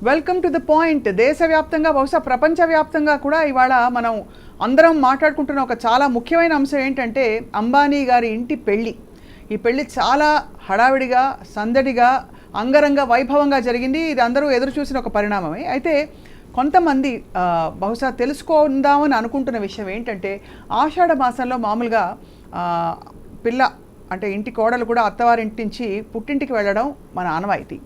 Welcome to the point. దేశవ్యాప్తంగా బహుశా ప్రపంచవ్యాప్తంగా కూడా ఇవాళ మనం అందరం మాట్లాడుకుంటున్న ఒక చాలా ముఖ్యమైన అంశం ఏంటంటే అంబానీ గారి ఇంటి పెళ్ళి. ఈ పెళ్ళి చాలా హడావిడిగా, సందడిగా, అంగరంగ వైభవంగా జరిగింది. ఇది అందరూ ఎదురు చూసిన ఒక పరిణామమే. అయితే కొంతమంది బహుశా తెలుసుకుందామని అనుకుంటున్న విషయం ఏంటంటే, ఆషాఢ మాసంలో మామూలుగా పిల్ల అంటే ఇంటి కోడలు కూడా అత్తవారింటి నుంచి పుట్టింటికి వెళ్ళడం మన ఆనవాయితీ.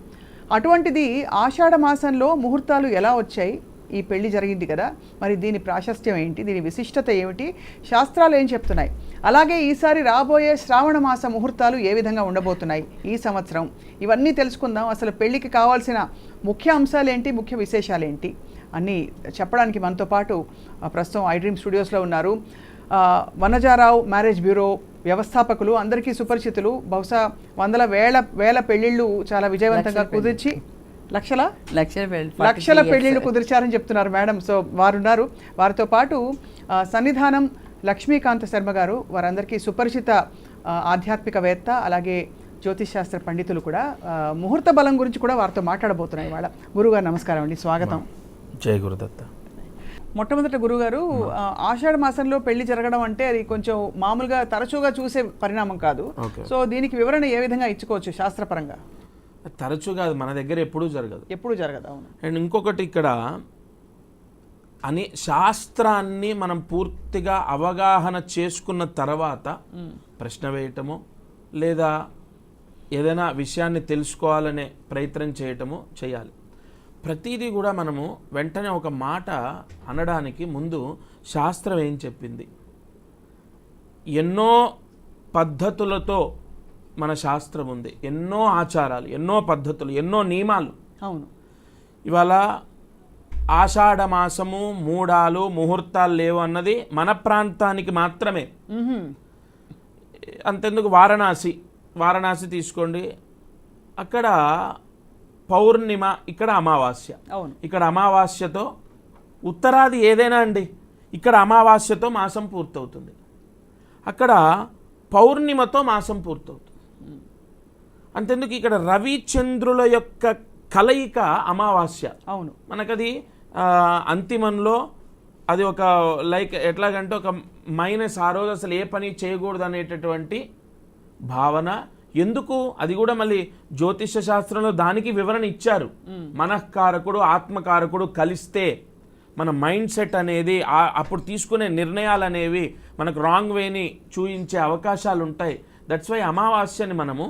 అటువంటిది ఆషాఢ మాసంలో ముహూర్తాలు ఎలా వచ్చాయి? ఈ పెళ్లి జరిగింది కదా, మరి దీని ప్రాశస్త్యం ఏంటి, దీని విశిష్టత ఏమిటి, శాస్త్రాలు ఏం చెప్తున్నాయి, అలాగే ఈసారి రాబోయే శ్రావణ మాస ముహూర్తాలు ఏ విధంగా ఉండబోతున్నాయి ఈ సంవత్సరం, ఇవన్నీ తెలుసుకుందాం. అసలు పెళ్లికి కావాల్సిన ముఖ్య అంశాలు ఏంటి, ముఖ్య విశేషాలు ఏంటి అన్నీ చెప్పడానికి మనతో పాటు ప్రస్తుతం ఐడ్రీమ్ స్టూడియోస్లో ఉన్నారు వనజారావు మ్యారేజ్ బ్యూరో వ్యవస్థాపకులు, అందరికీ సుపరిచితులు. బహుశా వందల వేల పెళ్లిళ్ళు చాలా విజయవంతంగా కుదిర్చి లక్షల పెళ్లిళ్ళు కుదిర్చారని చెప్తున్నారు మేడం. సో వారున్నారు. వారితో పాటు సన్నిధానం లక్ష్మీకాంత శర్మ గారు, వారందరికీ సుపరిచిత ఆధ్యాత్మికవేత్త, అలాగే జ్యోతిష్ శాస్త్ర పండితులు కూడా. ముహూర్త బలం గురించి కూడా వారితో మాట్లాడబోతున్నాయి ఇవాళ. గురుగారు నమస్కారం అండి, స్వాగతం. జై గురుదత్త. మొట్టమొదట గురుగారు, ఆషాఢ మాసంలో పెళ్లి జరగడం అంటే అది కొంచెం మామూలుగా తరచుగా చూసే పరిణామం కాదు. సో దీనికి వివరణ ఏ విధంగా ఇచ్చుకోవచ్చు శాస్త్రపరంగా? తరచుగా మన దగ్గర ఎప్పుడూ జరగదు. అవును. అండ్ ఇంకొకటి, ఇక్కడ శాస్త్రాన్ని మనం పూర్తిగా అవగాహన చేసుకున్న తర్వాత ప్రశ్న వేయటము లేదా ఏదైనా విషయాన్ని తెలుసుకోవాలనే ప్రయత్నం చేయటము చేయాలి. ప్రతిదీ కూడా మనము వెంటనే ఒక మాట అనడానికి ముందు శాస్త్రం ఏం చెప్పింది, ఎన్నో పద్ధతులతో మన శాస్త్రం ఉంది, ఎన్నో ఆచారాలు, ఎన్నో పద్ధతులు, ఎన్నో నియమాలు. అవును. ఇవాళ ఆషాఢ మాసము, మూడాలు, ముహూర్తాలు లేవు అన్నది మన ప్రాంతానికి మాత్రమే. అంతెందుకు, వారణాసి తీసుకోండి, అక్కడ పౌర్ణిమ, ఇక్కడ అమావాస్య. ఇక్కడ అమావాస్యతో ఉత్తరాది ఏదైనా అండి, ఇక్కడ అమావాస్యతో మాసం పూర్తవుతుంది, అక్కడ పౌర్ణిమతో మాసం పూర్తవుతుంది. అంతెందుకు, ఇక్కడ రవిచంద్రుల యొక్క కలయిక అమావాస్య. అవును. మనకది అంతిమంలో అది ఒక లైక్ ఎట్లాగంటే ఒక మైనస్, ఆ రోజు అసలు ఏ పని చేయకూడదు అనేటటువంటి భావన. ఎందుకు? అది కూడా మళ్ళీ జ్యోతిష శాస్త్రంలో దానికి వివరణ ఇచ్చారు. మనఃకారకుడు, ఆత్మకారకుడు కలిస్తే మన మైండ్ సెట్ అనేది, అప్పుడు తీసుకునే నిర్ణయాలు అనేవి మనకు రాంగ్ వేని చూయించే అవకాశాలు ఉంటాయి. దట్స్ వై అమావాస్యని మనము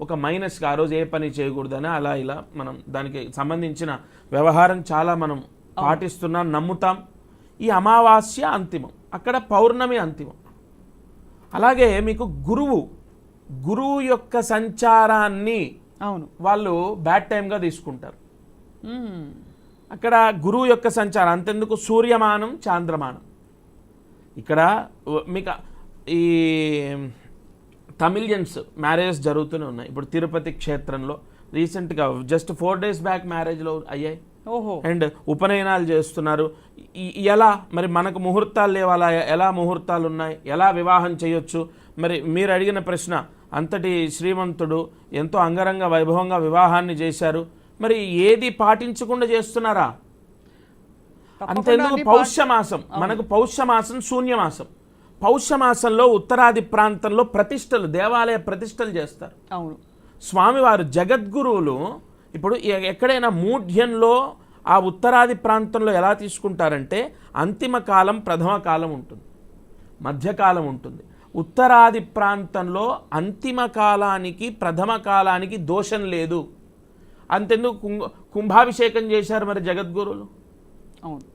ఒక మైనస్గా, ఆ రోజు ఏ పని చేయకూడదని అలా ఇలా మనం దానికి సంబంధించిన వ్యవహారం చాలా మనం పాటిస్తున్నాం, నమ్ముతాం. ఈ అమావాస్య అంతిమం, అక్కడ పౌర్ణమి అంతిమం. అలాగే మీకు గురువు యొక్క సంచారాన్ని వాళ్ళు బ్యాడ్ టైంగా తీసుకుంటారు. అక్కడ గురువు యొక్క సంచారం అంతెందుకు, సూర్యమానం, చాంద్రమానం. ఇక్కడ మీకు ఈ తమిళియన్స్ మ్యారేజ్ జరుగుతూనే ఉన్నాయి. ఇప్పుడు తిరుపతి క్షేత్రంలో రీసెంట్గా జస్ట్ 4 days బ్యాక్ మ్యారేజ్లో అయ్యాయి. అండ్ ఉపనయనాలు చేస్తున్నారు. ఎలా మరి మనకు ముహూర్తాలు లేవాలా, ఎలా ముహూర్తాలు ఉన్నాయి, ఎలా వివాహం చేయొచ్చు? మరి మీరు అడిగిన ప్రశ్న, అంతటి శ్రీమంతుడు ఎంతో అంగరంగ వైభవంగా వివాహాన్ని చేశారు, మరి ఏది పాటించకుండా చేస్తున్నారా? అంతేందుకు, పౌష్యమాసం, మనకు పౌష్యమాసం శూన్యమాసం. పౌష్యమాసంలో ఉత్తరాది ప్రాంతంలో ప్రతిష్టలు, దేవాలయ ప్రతిష్టలు చేస్తారు. అవును. స్వామివారు జగద్గురువులు ఇప్పుడు ఎక్కడైనా మూఢ్యంలో ఆ ఉత్తరాది ప్రాంతంలో ఎలా తీసుకుంటారంటే, అంతిమ కాలం, ప్రథమ కాలం ఉంటుంది, మధ్యకాలం ఉంటుంది. ఉత్తరాది ప్రాంతంలో అంతిమ కాలానికి, ప్రథమ కాలానికి దోషం లేదు. అంతెందుకు, కుంభాభిషేకం చేశారు మరి జగద్గురువులు. అవును.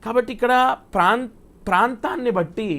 కాబట్టి ఇక్కడ ప్రాంతాన్ని బట్టి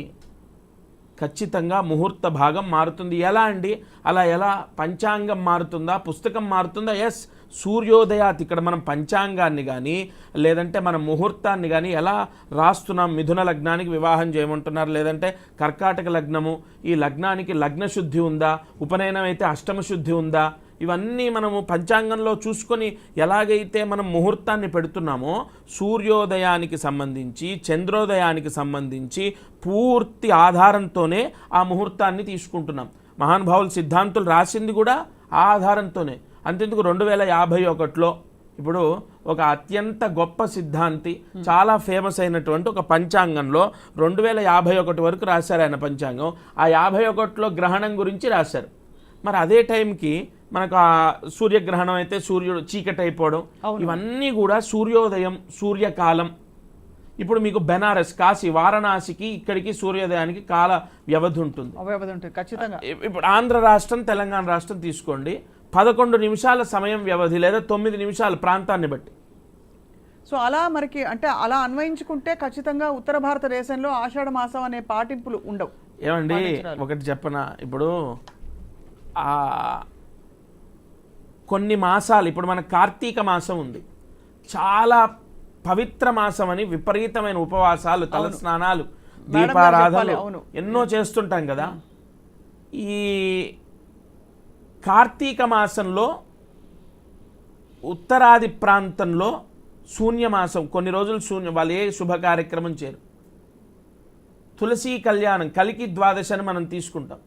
ఖచ్చితంగా ముహూర్త భాగం మారుతుంది. ఎలా అండి? అలా ఎలా పంచాంగం మారుతుందా, పుస్తకం మారుతుందా? ఎస్, సూర్యోదయాత్. ఇక్కడ మనం పంచాంగాన్ని కానీ లేదంటే మన ముహూర్తాన్ని కానీ ఎలా రాస్తున్నాం? మిథున లగ్నానికి వివాహం చేయమంటున్నారు, లేదంటే కర్కాటక లగ్నము, ఈ లగ్నానికి లగ్న శుద్ధి ఉందా, ఉపనయనం అయితే అష్టమ శుద్ధి ఉందా, ఇవన్నీ మనము పంచాంగంలో చూసుకొని ఎలాగైతే మనం ముహూర్తాన్ని పెడుతున్నామో, సూర్యోదయానికి సంబంధించి, చంద్రోదయానికి సంబంధించి పూర్తి ఆధారంతోనే ఆ ముహూర్తాన్ని తీసుకుంటున్నాం. మహానుభావులు సిద్ధాంతులు రాసింది కూడా ఆ ఆధారంతోనే. అంతెందుకు, 2051లో ఇప్పుడు ఒక అత్యంత గొప్ప సిద్ధాంతి, చాలా ఫేమస్ అయినటువంటి ఒక పంచాంగంలో 2051 వరకు రాశారు ఆయన పంచాంగం. ఆ 51లో గ్రహణం గురించి రాశారు. మరి అదే టైంకి మనకు ఆ సూర్యగ్రహణం అయితే సూర్యుడు చీకటి అయిపోవడం, ఇవన్నీ కూడా సూర్యోదయం, సూర్యకాలం. ఇప్పుడు మీకు బెనారస్, కాశీ, వారణాసికి ఇక్కడికి సూర్యోదయానికి కాల వ్యవధి ఉంటుంది. ఖచ్చితంగా. ఇప్పుడు ఆంధ్ర రాష్ట్రం, తెలంగాణ రాష్ట్రం తీసుకోండి, 11 నిమిషాల సమయం వ్యవధి లేదా 9 నిమిషాలు ప్రాంతాన్ని బట్టి. సో అలా మనకి అంటే అలా అన్వయించుకుంటే ఖచ్చితంగా ఉత్తర భారతదేశంలో ఆషాఢ మాసం అనే పాటింపులు ఉండవు. ఏమండి ఒకటి చెప్పనా, ఇప్పుడు కొన్ని మాసాలు, ఇప్పుడు మన కార్తీక మాసం ఉంది, చాలా పవిత్ర మాసం అని విపరీతమైన ఉపవాసాలు, తల స్నానాలు, దీపారాధనలు ఎన్నో చేస్తుంటాం కదా. ఈ కార్తీక మాసంలో ఉత్తరాది ప్రాంతంలో శూన్యమాసం, కొన్ని రోజులు శూన్యం, వాళ్ళు ఏ శుభ కార్యక్రమం చేయరు. తులసీ కళ్యాణం, కలికి ద్వాదశి అని మనం తీసుకుంటాం.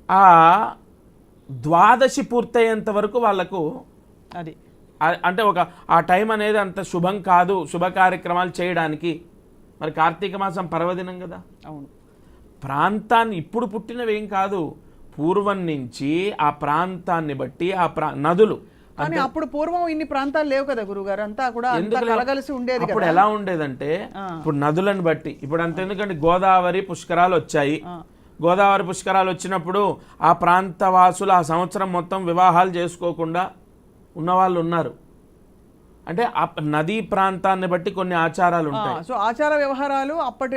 ఆ ద్వాదశి పూర్తయ్యేంత వరకు వాళ్ళకు అది అంటే ఆ టైం అనేది అంత శుభం కాదు శుభ కార్యక్రమాలు చేయడానికి. మరి కార్తీక మాసం పర్వదినం కదా. అవును. ప్రాంతాన్ని ఇప్పుడు పుట్టినవేం కాదు, పూర్వం నుంచి ఆ ప్రాంతాన్ని బట్టి నదులు. కానీ అప్పుడు పూర్వం ఇన్ని ప్రాంతాలు లేవు కదా గురుగారు, అంతా కూడా కలగలిసి ఉండేది. అప్పుడు ఎలా ఉండేదంటే ఇప్పుడు నదులను బట్టి, ఇప్పుడు అంత ఎందుకంటే గోదావరి పుష్కరాలు వచ్చాయి. గోదావరి పుష్కరాలు వచ్చినప్పుడు ఆ ప్రాంత వాసులు ఆ సంవత్సరం మొత్తం వివాహాలు చేసుకోకుండా ఉన్నవాళ్ళు ఉన్నారు. అంటే నదీ ప్రాంతాన్ని బట్టి కొన్ని ఆచారాలు ఉంటాయి. సో ఆచార వ్యవహారాలు అప్పటి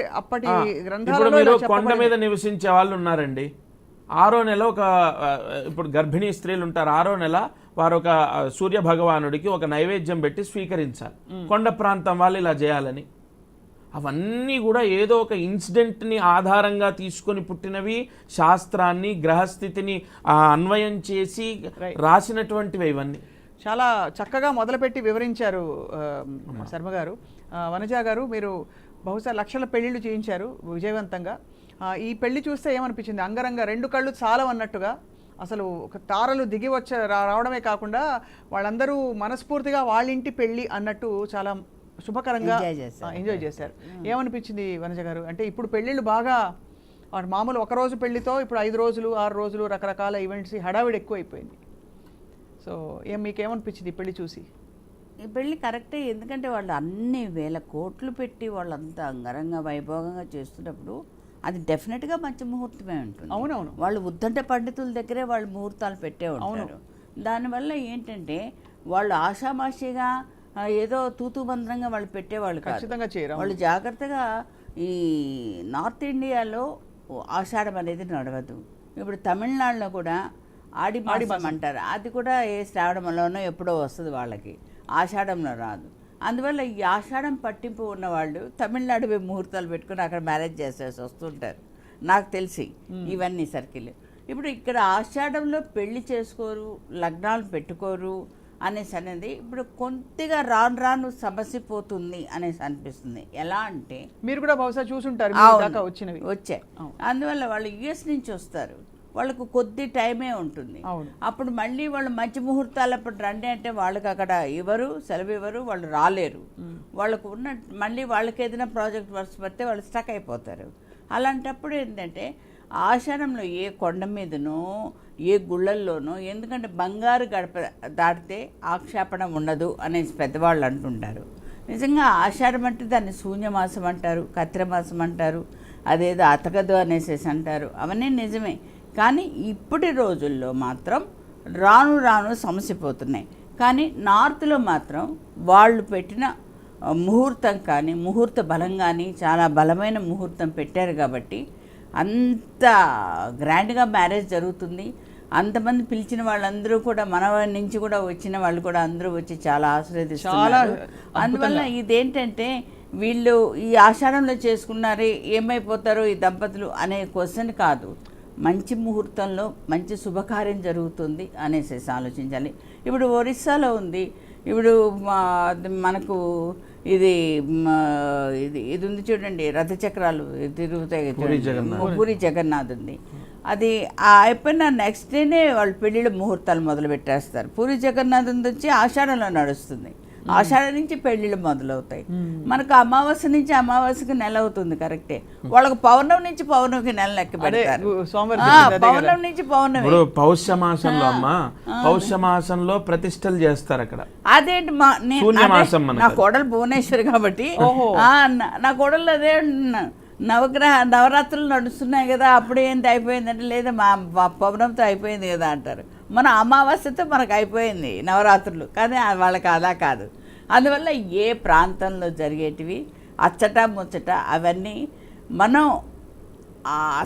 ఇప్పుడు మీరు కొండ మీద నివసించే వాళ్ళు ఉన్నారండి, 6వ నెల ఇప్పుడు గర్భిణీ స్త్రీలు ఉంటారు, 6వ నెల వారు ఒక సూర్య భగవానుడికి ఒక నైవేద్యం పెట్టి స్వీకరించాలి. కొండ ప్రాంతం వాళ్ళు ఇలా చేయాలని. అవన్నీ కూడా ఏదో ఒక ఇన్సిడెంట్ని ఆధారంగా తీసుకొని పుట్టినవి, శాస్త్రాన్ని గ్రహస్థితిని అన్వయం చేసి రాసినటువంటివి ఇవన్నీ. చాలా చక్కగా మొదలుపెట్టి వివరించారు శర్మ గారు. వనజ గారు, మీరు బహుశా లక్షల పెళ్లిళ్ళు చేయించారు విజయవంతంగా. ఈ పెళ్లి చూస్తే ఏమనిపించింది? అంగరంగ 2 కళ్ళు చాలవన్నట్టుగా, అసలు ఒక తారలు దిగి రావడమే కాకుండా వాళ్ళందరూ మనస్ఫూర్తిగా వాళ్ళ ఇంటి పెళ్లి అన్నట్టు చాలా శుభకరంగా ఎంజాయ్ చేశారు. ఏమనిపించింది వనజ గారు? అంటే ఇప్పుడు పెళ్ళిళ్ళు బాగా మామూలు ఒకరోజు పెళ్లితో ఇప్పుడు 5 రోజులు 6 రోజులు రకరకాల ఈవెంట్స్, హడావిడి ఎక్కువ అయిపోయింది. సో మీకేమనిపించింది ఈ పెళ్లి చూసి? ఈ పెళ్ళి కరెక్టే, ఎందుకంటే వాళ్ళు అన్ని వేల కోట్లు పెట్టి వాళ్ళంతా అంగరంగ వైభవంగా చేస్తున్నప్పుడు అది డెఫినెట్గా మంచి ముహూర్తమే ఉంటుంది. అవునవును. వాళ్ళు ఉద్దంట పండితుల దగ్గరే వాళ్ళు ముహూర్తాలు పెట్టే ఉంటారు. దానివల్ల ఏంటంటే వాళ్ళు ఆషామాషిగా ఏదో తూతూ మంత్రంగా వాళ్ళు పెట్టేవాళ్ళు ఖచ్చితంగా చేయరు. వాళ్ళు జాగ్రత్తగా ఈ నార్త్ ఇండియాలో ఆషాఢం అనేది నడవదు. ఇప్పుడు తమిళనాడులో కూడా ఆడి మాసం అంటారు, అది కూడా ఏ శ్రావణంలోనో ఎప్పుడో వస్తుంది వాళ్ళకి, ఆషాఢంలో రాదు. అందువల్ల ఈ ఆషాఢం పట్టింపు ఉన్నవాళ్ళు తమిళనాడు ముహూర్తాలు పెట్టుకుని అక్కడ మ్యారేజ్ చేసేసి వస్తుంటారు నాకు తెలిసి ఇవన్నీ సర్కిల్. ఇప్పుడు ఇక్కడ ఆషాఢంలో పెళ్లి చేసుకోరు, లగ్నాలు పెట్టుకోరు అనేసి అనేది ఇప్పుడు కొద్దిగా రాను సమస్య పోతుంది అనేసి అనిపిస్తుంది. ఎలా అంటే మీరు కూడా బహుశా చూసుంటారు వచ్చినవి వచ్చాయి. అందువల్ల వాళ్ళు యుఎస్ నుంచి వస్తారు, వాళ్ళకు కొద్ది టైమే ఉంటుంది. అప్పుడు మళ్ళీ వాళ్ళు మంచి ముహూర్తాలు అప్పుడు రండి అంటే వాళ్ళకి అక్కడ ఇవ్వరు, సెలవు ఇవ్వరు, వాళ్ళు రాలేరు. వాళ్ళకు ఉన్న మళ్ళీ వాళ్ళకి ఏదైనా ప్రాజెక్ట్ వర్క్స్ పడితే వాళ్ళు స్టక్ అయిపోతారు. అలాంటప్పుడు ఏంటంటే ఆషాఢంలో ఏ కొండ మీదనో ఏ గుళ్ళల్లోనో, ఎందుకంటే బంగారు గడప దాటితే ఆక్షేపణ ఉండదు అనేసి పెద్దవాళ్ళు అంటుంటారు. నిజంగా ఆషాఢం అంటే దాన్ని శూన్యమాసం అంటారు, కత్తిరమాసం అంటారు, అదేదో అతకదు అనేసి అంటారు. అవన్నీ నిజమే. కానీ ఇప్పటి రోజుల్లో మాత్రం రాను సమసిపోతున్నాయి. కానీ నార్త్లో మాత్రం వాళ్ళు పెట్టిన ముహూర్తం కానీ ముహూర్త బలం కానీ చాలా బలమైన ముహూర్తం పెట్టారు కాబట్టి అంత గ్రాండ్గా మ్యారేజ్ జరుగుతుంది. అంతమంది పిలిచిన వాళ్ళందరూ కూడా మన నుంచి కూడా వచ్చిన వాళ్ళు కూడా అందరూ వచ్చి చాలా ఆశీర్వదిస్తున్నారు. అందువల్ల ఇదేంటంటే వీళ్ళు ఈ ఆషాఢంలో చేసుకున్నారే ఏమైపోతారో ఈ దంపతులు అనే క్వశ్చన్ కాదు, మంచి ముహూర్తంలో మంచి శుభకార్యం జరుగుతుంది అనేసి ఆలోచించాలి. ఇప్పుడు ఒరిస్సాలో ఉంది, ఇప్పుడు మనకు ఇది ఇది ఉంది చూడండి, రథచక్రాలు తిరుగుతాయి, పూరి జగన్నాథ్ ఉంది. అది అయిపోయిన నెక్స్ట్ డేనే వాళ్ళు పెళ్ళిళ్ళ ముహూర్తాలు మొదలు పెట్టేస్తారు. పూరి జగన్నాథం వచ్చి ఆషాఢంలో నడుస్తుంది, ఆషాఢం నుంచి పెళ్ళిళ్ళు మొదలవుతాయి. మనకు అమావాస్య నుంచి అమావాస్యకి నెల అవుతుంది, కరెక్టే. వాళ్ళకి పౌర్ణమి నుంచి పౌర్ణమికి నెల లెక్క పెడతారు. పౌర్ణమి నుంచి పౌర్ణమి పౌష్యమాసంలో అమ్మా, పౌష్యమాసంలో ప్రతిష్టలు చేస్తారు అక్కడ. అదేంటి నా కోడలు భువనేశ్వరి కాబట్టి నా కోడలు అదే నవరాత్రులు నడుస్తున్నాయి కదా, అప్పుడు ఏంటి అయిపోయిందంటే లేదా మా పౌర్ణమితో అయిపోయింది కదా అంటారు. మన అమావాస్యతో మనకు అయిపోయింది నవరాత్రులు, కానీ వాళ్ళకి అలా కాదు. అందువల్ల ఏ ప్రాంతంలో జరిగేటివి అచ్చట ముచ్చట అవన్నీ మనం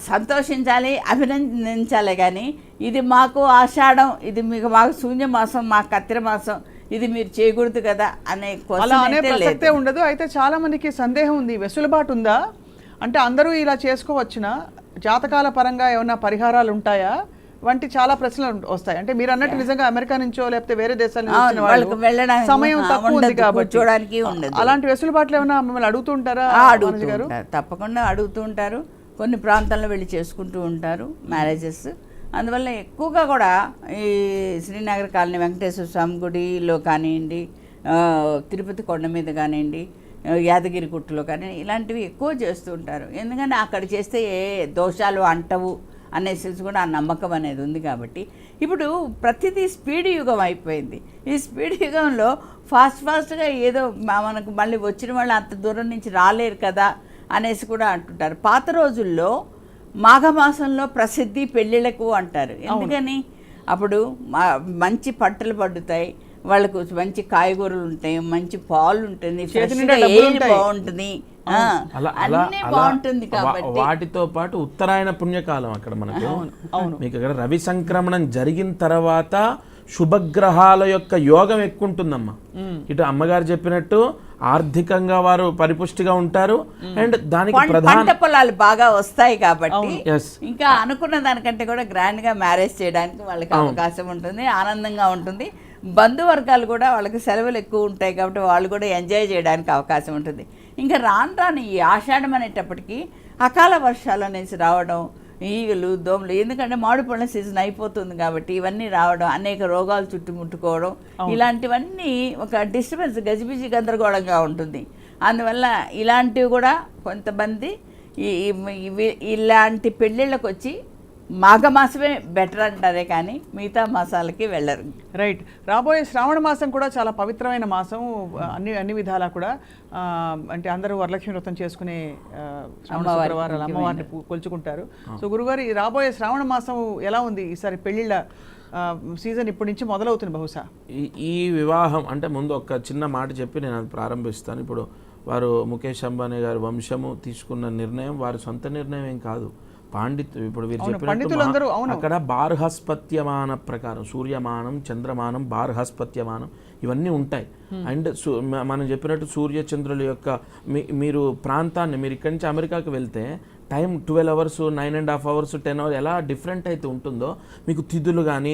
సంతోషించాలి, అభినందించాలి. కానీ ఇది మాకు ఆషాఢం, ఇది మాకు శూన్యమాసం, మాకు కత్తిర మాసం, ఇది మీరు చేయకూడదు కదా అనే ప్రసక్తే ఉండదు. అయితే చాలా మందికి సందేహం ఉంది, వెసులుబాటు ఉందా అంటే అందరూ ఇలా చేసుకోవచ్చునా, జాతకాల పరంగా ఏమైనా పరిహారాలు ఉంటాయా వంటి చాలా ప్రశ్నలు వస్తాయి. అంటే మీరు అన్నట్టు నిజంగా అమెరికా నుంచో లేకపోతే వేరే దేశాల నుంచి వెళ్ళడానికి సమయం తక్కువ ఉంది కాబట్టి చూడడానికి ఉండదు. అలాంటి వెసులుబాట్లు ఏమైనా మిమ్మల్ని అడుగుతుంటారా? తప్పకుండా అడుగుతూ ఉంటారు. కొన్ని ప్రాంతాల్లో వెళ్ళి చేసుకుంటూ ఉంటారు మ్యారేజెస్. అందువల్ల ఎక్కువగా కూడా ఈ శ్రీనగర్ కాలనీ వెంకటేశ్వర స్వామి గుడిలో కానివ్వండి, తిరుపతి కొండ మీద కానివ్వండి, యాదగిరి గుట్టలో కానీ ఇలాంటివి ఎక్కువ చేస్తూ ఉంటారు. ఎందుకంటే అక్కడ చేస్తే ఏ దోషాలు అంటవు అనేసి కూడా ఆ నమ్మకం అనేది ఉంది కాబట్టి. ఇప్పుడు ప్రతిదీ స్పీడ్ యుగం అయిపోయింది. ఈ స్పీడ్ యుగంలో ఫాస్ట్గా ఏదో మనకు మళ్ళీ వచ్చిన వాళ్ళు అంత దూరం నుంచి రాలేరు కదా అనేసి కూడా అంటుంటారు. పాత రోజుల్లో మాఘమాసంలో ప్రసిద్ధి పెళ్ళిళ్ళకు అంటారు. ఎందుకని అప్పుడు మంచి పంటలు పండుతాయి, వాళ్ళకు మంచి కాయగూరలు ఉంటాయి, మంచి పాలు ఉంటుంది, బాగుంటుంది, అన్నీ బాగుంటుంది. కాబట్టి వాటితో పాటు ఉత్తరాయణ పుణ్యకాలం అక్కడ మనకు. మీకు అక్కడ రవి సంక్రమణం జరిగిన తర్వాత శుభగ్రహాల యొక్క యోగం ఎక్కువ ఉంటుందమ్మా. ఇటు అమ్మగారు చెప్పినట్టు ఆర్థికంగా వారు పరిపుష్టిగా ఉంటారు, అండ్ దానికి పంట పొలాలు బాగా వస్తాయి కాబట్టి ఇంకా అనుకున్న దానికంటే కూడా గ్రాండ్ గా మ్యారేజ్ చేయడానికి వాళ్ళకి అవకాశం ఉంటుంది, ఆనందంగా ఉంటుంది. బంధువర్గాలు కూడా వాళ్ళకి సెలవులు ఎక్కువ ఉంటాయి కాబట్టి వాళ్ళు కూడా ఎంజాయ్ చేయడానికి అవకాశం ఉంటుంది. ఇంకా రాను ఈ ఆషాఢం అనేటప్పటికీ అకాల వర్షాలు అనేసి రావడం, ఈగలు దోమలు, ఎందుకంటే మామిడి పళ్ళ సీజన్ అయిపోతుంది కాబట్టి ఇవన్నీ రావడం, అనేక రోగాలు చుట్టుముట్టుకోవడం, ఇలాంటివన్నీ ఒక డిస్టర్బెన్స్, గజిబిజి గందరగోళంగా ఉంటుంది. అందువల్ల ఇలాంటివి కూడా కొంతమంది ఇలాంటి పెళ్ళిళ్ళకి వచ్చి మాఘమాసమే బెటర్ అంటారే కానీ మిగతా మాసాలకి వెళ్ళరు. రైట్. రాబోయే శ్రావణ మాసం కూడా చాలా పవిత్రమైన మాసం అన్ని విధాలా కూడా. అంటే అందరూ వరలక్ష్మి వ్రతం చేసుకునే శుక్రవారాలు అమ్మవారిని కొలుచుకుంటారు. సో గురుగారు, ఈ రాబోయే శ్రావణ మాసం ఎలా ఉంది? ఈసారి పెళ్ళిళ్ళ సీజన్ ఇప్పటి నుంచి మొదలవుతుంది బహుశా. ఈ వివాహం అంటే ముందు ఒక చిన్న మాట చెప్పి నేను అది ప్రారంభిస్తాను. ఇప్పుడు వారు ముఖేష్ అంబానీ గారి వంశము తీసుకున్న నిర్ణయం వారి సొంత నిర్ణయం ఏం కాదు. ఇప్పుడు వీరు చెప్పినట్టు అక్కడ బార్హస్పత్యమాన ప్రకారం సూర్యమానం, చంద్రమానం, బార్హస్పత్యమానం ఇవన్నీ ఉంటాయి. అండ్ మనం చెప్పినట్టు సూర్య చంద్రుల యొక్క మీరు ప్రాంతాన్ని, మీరు ఇక్కడి నుంచి అమెరికాకి వెళ్తే టైం 12 అవర్స్, 9.5 అవర్స్, 10 అవర్స్ ఎలా డిఫరెంట్ అయితే ఉంటుందో మీకు తిథులు కానీ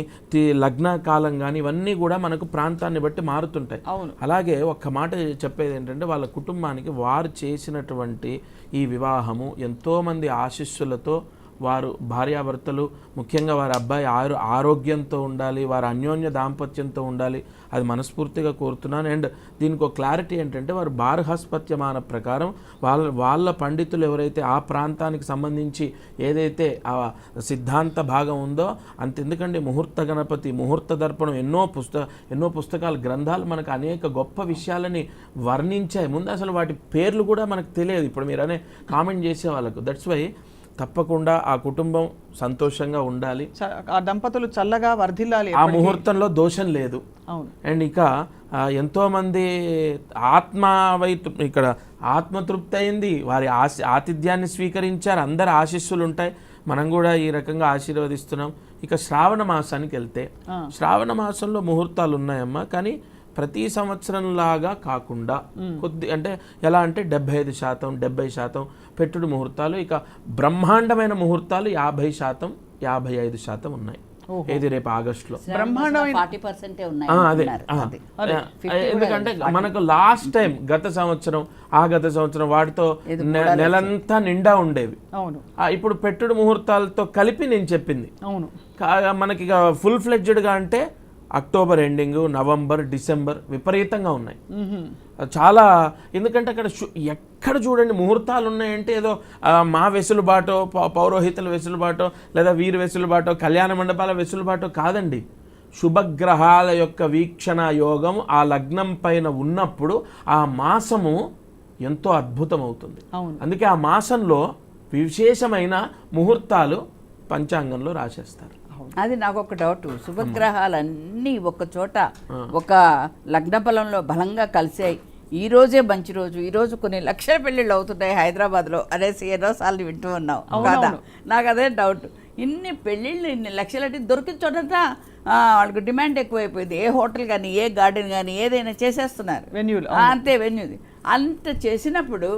లగ్న కాలం కానీ ఇవన్నీ కూడా మనకు ప్రాంతాన్ని బట్టి మారుతుంటాయి. అలాగే ఒక్క మాట చెప్పేది ఏంటంటే వాళ్ళ కుటుంబానికి వారు చేసినటువంటి ఈ వివాహము ఎంతోమంది ఆశీస్సులతో వారు భార్యాభర్తలు, ముఖ్యంగా వారి అబ్బాయి ఆరోగ్యంతో ఉండాలి, వారి అన్యోన్య దాంపత్యంతో ఉండాలి, అది మనస్ఫూర్తిగా కోరుతున్నాను. అండ్ దీనికి ఒక క్లారిటీ ఏంటంటే వారు బార్హస్పత్యమాన ప్రకారం వాళ్ళ పండితులు ఎవరైతే ఆ ప్రాంతానికి సంబంధించి ఏదైతే ఆ సిద్ధాంత భాగం ఉందో అంతెందుకండి ముహూర్త గణపతి, ముహూర్త దర్పణం, ఎన్నో పుస్తకాలు, గ్రంథాలు మనకు అనేక గొప్ప విషయాలని వర్ణించాయి. ముందు అసలు వాటి పేర్లు కూడా మనకు తెలియదు. ఇప్పుడు మీరు అనే కామెంట్ చేసే వాళ్ళకు. దట్స్ వై తప్పకుండా ఆ కుటుంబం సంతోషంగా ఉండాలి, ఆ దంపతులు చల్లగా వర్ధిల్లాలి, ఆ ముహూర్తంలో దోషం లేదు. అండ్ ఇక ఎంతోమంది ఇక్కడ ఆత్మతృప్తి అయింది, వారి ఆతిథ్యాన్ని స్వీకరించారు, అందరి ఆశీస్సులు ఉంటాయి. మనం కూడా ఈ రకంగా ఆశీర్వదిస్తున్నాం. ఇక శ్రావణ మాసానికి వెళ్తే శ్రావణ మాసంలో ముహూర్తాలు ఉన్నాయమ్మా, కానీ ప్రతి సంవత్సరం లాగా కాకుండా అంటే ఎలా అంటే 75%, 70% పెట్టుడు ముహూర్తాలు, ఇక బ్రహ్మాండమైన ముహూర్తాలు 50%, 55% ఉన్నాయి. ఏది రేపు ఆగస్టులో. బ్రహ్మాండమైన 40% ఉన్నాయి అదే అంటున్నారు. ఎందుకంటే మనకు లాస్ట్ టైం గత సంవత్సరం వాటితో నెలంతా నిండా ఉండేవి. అవును, ఇప్పుడు పెట్టుడు ముహూర్తాలతో కలిపి నేను చెప్పింది. అవును, మనకి ఇక ఫుల్ ఫ్లెడ్జ్డ్గా అంటే అక్టోబర్ ఎండింగ్, నవంబర్, డిసెంబర్ విపరీతంగా ఉన్నాయి చాలా. ఎందుకంటే అక్కడ ఎక్కడ చూడండి ముహూర్తాలు ఉన్నాయంటే ఏదో మా వెసులుబాటో, పౌరోహితుల వెసులుబాటో, లేదా వీరి వెసులుబాటో, కళ్యాణ మండపాల వెసులుబాటో కాదండి. శుభగ్రహాల యొక్క వీక్షణ యోగం ఆ లగ్నం పైన ఉన్నప్పుడు ఆ మాసము ఎంతో అద్భుతం అవుతుంది. అందుకే ఆ మాసంలో విశేషమైన ముహూర్తాలు పంచాంగంలో రాసేస్తారు. అది నాకు ఒక డౌట్. శుభగ్రహాలన్నీ ఒక చోట ఒక లగ్న బలంలో బలంగా కలిసాయి, ఈ రోజే మంచి రోజు, ఈ రోజు కొన్ని లక్షల పెళ్ళిళ్ళు అవుతున్నాయి హైదరాబాద్లో అనేసి ఎన్నోసార్లు వింటూ ఉన్నావు కదా. నాకు అదే డౌట్. ఇన్ని పెళ్ళిళ్ళు ఇన్ని లక్షలంటే దొరికిన చోటంతా వాళ్ళకి డిమాండ్ ఎక్కువైపోయింది. ఏ హోటల్ కానీ ఏ గార్డెన్ కానీ ఏదైనా చేసేస్తున్నారు, అంతే వెన్యూది. అంత చేసినప్పుడు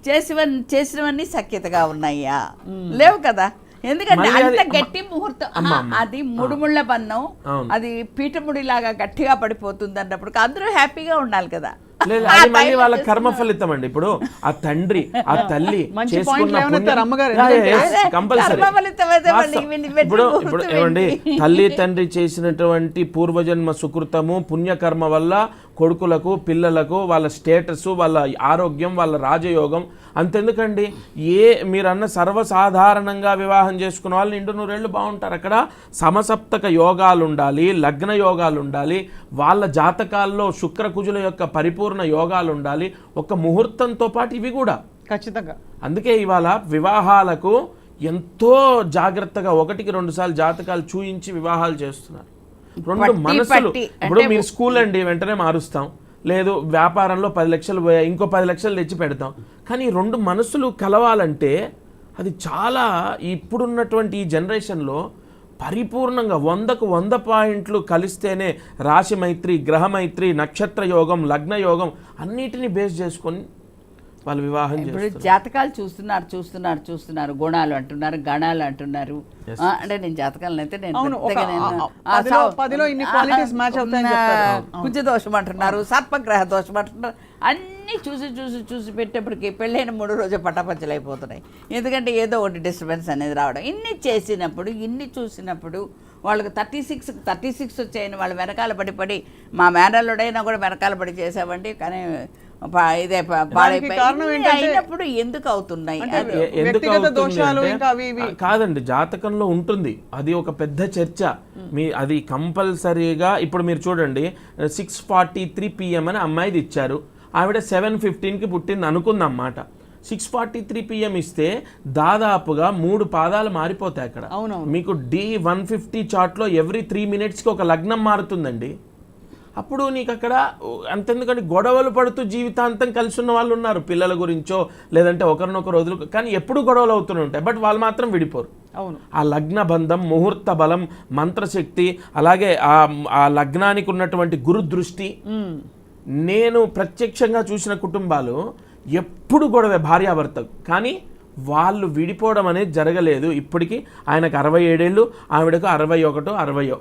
చేసినవన్నీ సఖ్యతగా ఉన్నాయా? లేవు కదా. ఎందుకంటే అంత గట్టి ముహూర్తం, అది ముడుముళ్ళ బంధం, అది పీఠముడి లాగా గట్టిగా పడిపోతుంది అన్నప్పుడు అందరూ హ్యాపీగా ఉండాలి కదా. అది మళ్ళీ వాళ్ళ కర్మ ఫలితం అండి. ఇప్పుడు ఆ తండ్రి ఆ తల్లి ఇప్పుడు ఏమండి, తల్లి తండ్రి చేసినటువంటి పూర్వజన్మ సుకృతము పుణ్యకర్మ వల్ల కొడుకులకు పిల్లలకు వాళ్ళ స్టేటస్, వాళ్ళ ఆరోగ్యం, వాళ్ళ రాజయోగం. అంతెందుకండి, మీరన్న సర్వసాధారణంగా వివాహం చేసుకున్న వాళ్ళు 200 బాగుంటారు. అక్కడ సమసప్తక యోగాలు ఉండాలి, లగ్న యోగాలు ఉండాలి, వాళ్ళ జాతకాల్లో శుక్రకుజుల యొక్క పరిపూర్ణ యోగాలు ఉండాలి, ఒక ముహూర్తంతో పాటు ఇవి కూడా ఖచ్చితంగా. అందుకే ఇవాళ వివాహాలకు ఎంతో జాగ్రత్తగా 1-2 సార్లు జాతకాలు చూయించి వివాహాలు చేస్తున్నారు. 2 మనసులు. ఇప్పుడు మీరు స్కూల్ అండి, వెంటనే మారుస్తాం. లేదు వ్యాపారంలో 10 లక్షలు పోయాయి, ఇంకో 10 లక్షలు తెచ్చి పెడతాం. కానీ 2 మనసులు కలవాలంటే అది చాలా ఇప్పుడున్నటువంటి ఈ జనరేషన్లో పరిపూర్ణంగా 100కు 100 పాయింట్లు కలిస్తేనే రాశి మైత్రి, గ్రహమైత్రి, నక్షత్ర యోగం, లగ్న యోగం అన్నిటినీ బేస్ చేసుకొని వాళ్ళు వివాహం ఇప్పుడు జాతకాలు చూస్తున్నారు గుణాలు అంటున్నారు, గణాలు అంటున్నారు. అంటే నేను జాతకాలను అయితే కుజ దోషం అంటున్నారు, సర్పగ్రహ దోషం అంటున్నారు. అన్నీ చూసి పెట్టేప్పటికి పెళ్ళైన 3 రోజులు పటాపంచలు అయిపోతున్నాయి. ఎందుకంటే ఏదో ఒకటి డిస్టర్బెన్స్ అనేది రావడం. ఇన్ని చేసినప్పుడు, ఇన్ని చూసినప్పుడు వాళ్ళకి 36 వచ్చాయని వాళ్ళు వెనకాల పడి మా మేనల్లుడైనా కూడా వెనకాల పడి చేసామండి. కానీ ఇదే అయినప్పుడు ఎందుకు అవుతున్నాయి? కాదండి, జాతకంలో ఉంటుంది. అది ఒక పెద్ద చర్చ. అది కంపల్సరీగా ఇప్పుడు మీరు చూడండి, 6:43 PM అని అమ్మాయిది ఇచ్చారు. ఆవిడ 7:15కి పుట్టింది అనుకుందన్నమాట. 6:43 PM ఇస్తే దాదాపుగా 3 పాదాలు మారిపోతాయి అక్కడ. మీకు D150 చార్ట్లో ఎవ్రీ 3 minutesకి ఒక లగ్నం మారుతుందండి. అప్పుడు నీకు అక్కడ అంతెందుకంటే గొడవలు పడుతూ జీవితాంతం కలిసి ఉన్న వాళ్ళు ఉన్నారు, పిల్లల గురించో లేదంటే ఒకరినొకరు వదులు, కానీ ఎప్పుడు గొడవలు అవుతూనే ఉంటాయి. బట్ వాళ్ళు మాత్రం విడిపోరు. ఆ లగ్న బంధం, ముహూర్త బలం, మంత్రశక్తి, అలాగే ఆ లగ్నానికి ఉన్నటువంటి గురు దృష్టి. నేను ప్రత్యక్షంగా చూసిన కుటుంబాలు ఎప్పుడు గొడవే భార్యాభర్తకు, కానీ వాళ్ళు విడిపోవడం అనేది జరగలేదు. ఇప్పటికీ ఆయనకు 67 ఏళ్ళు, ఆవిడకు 61, 60.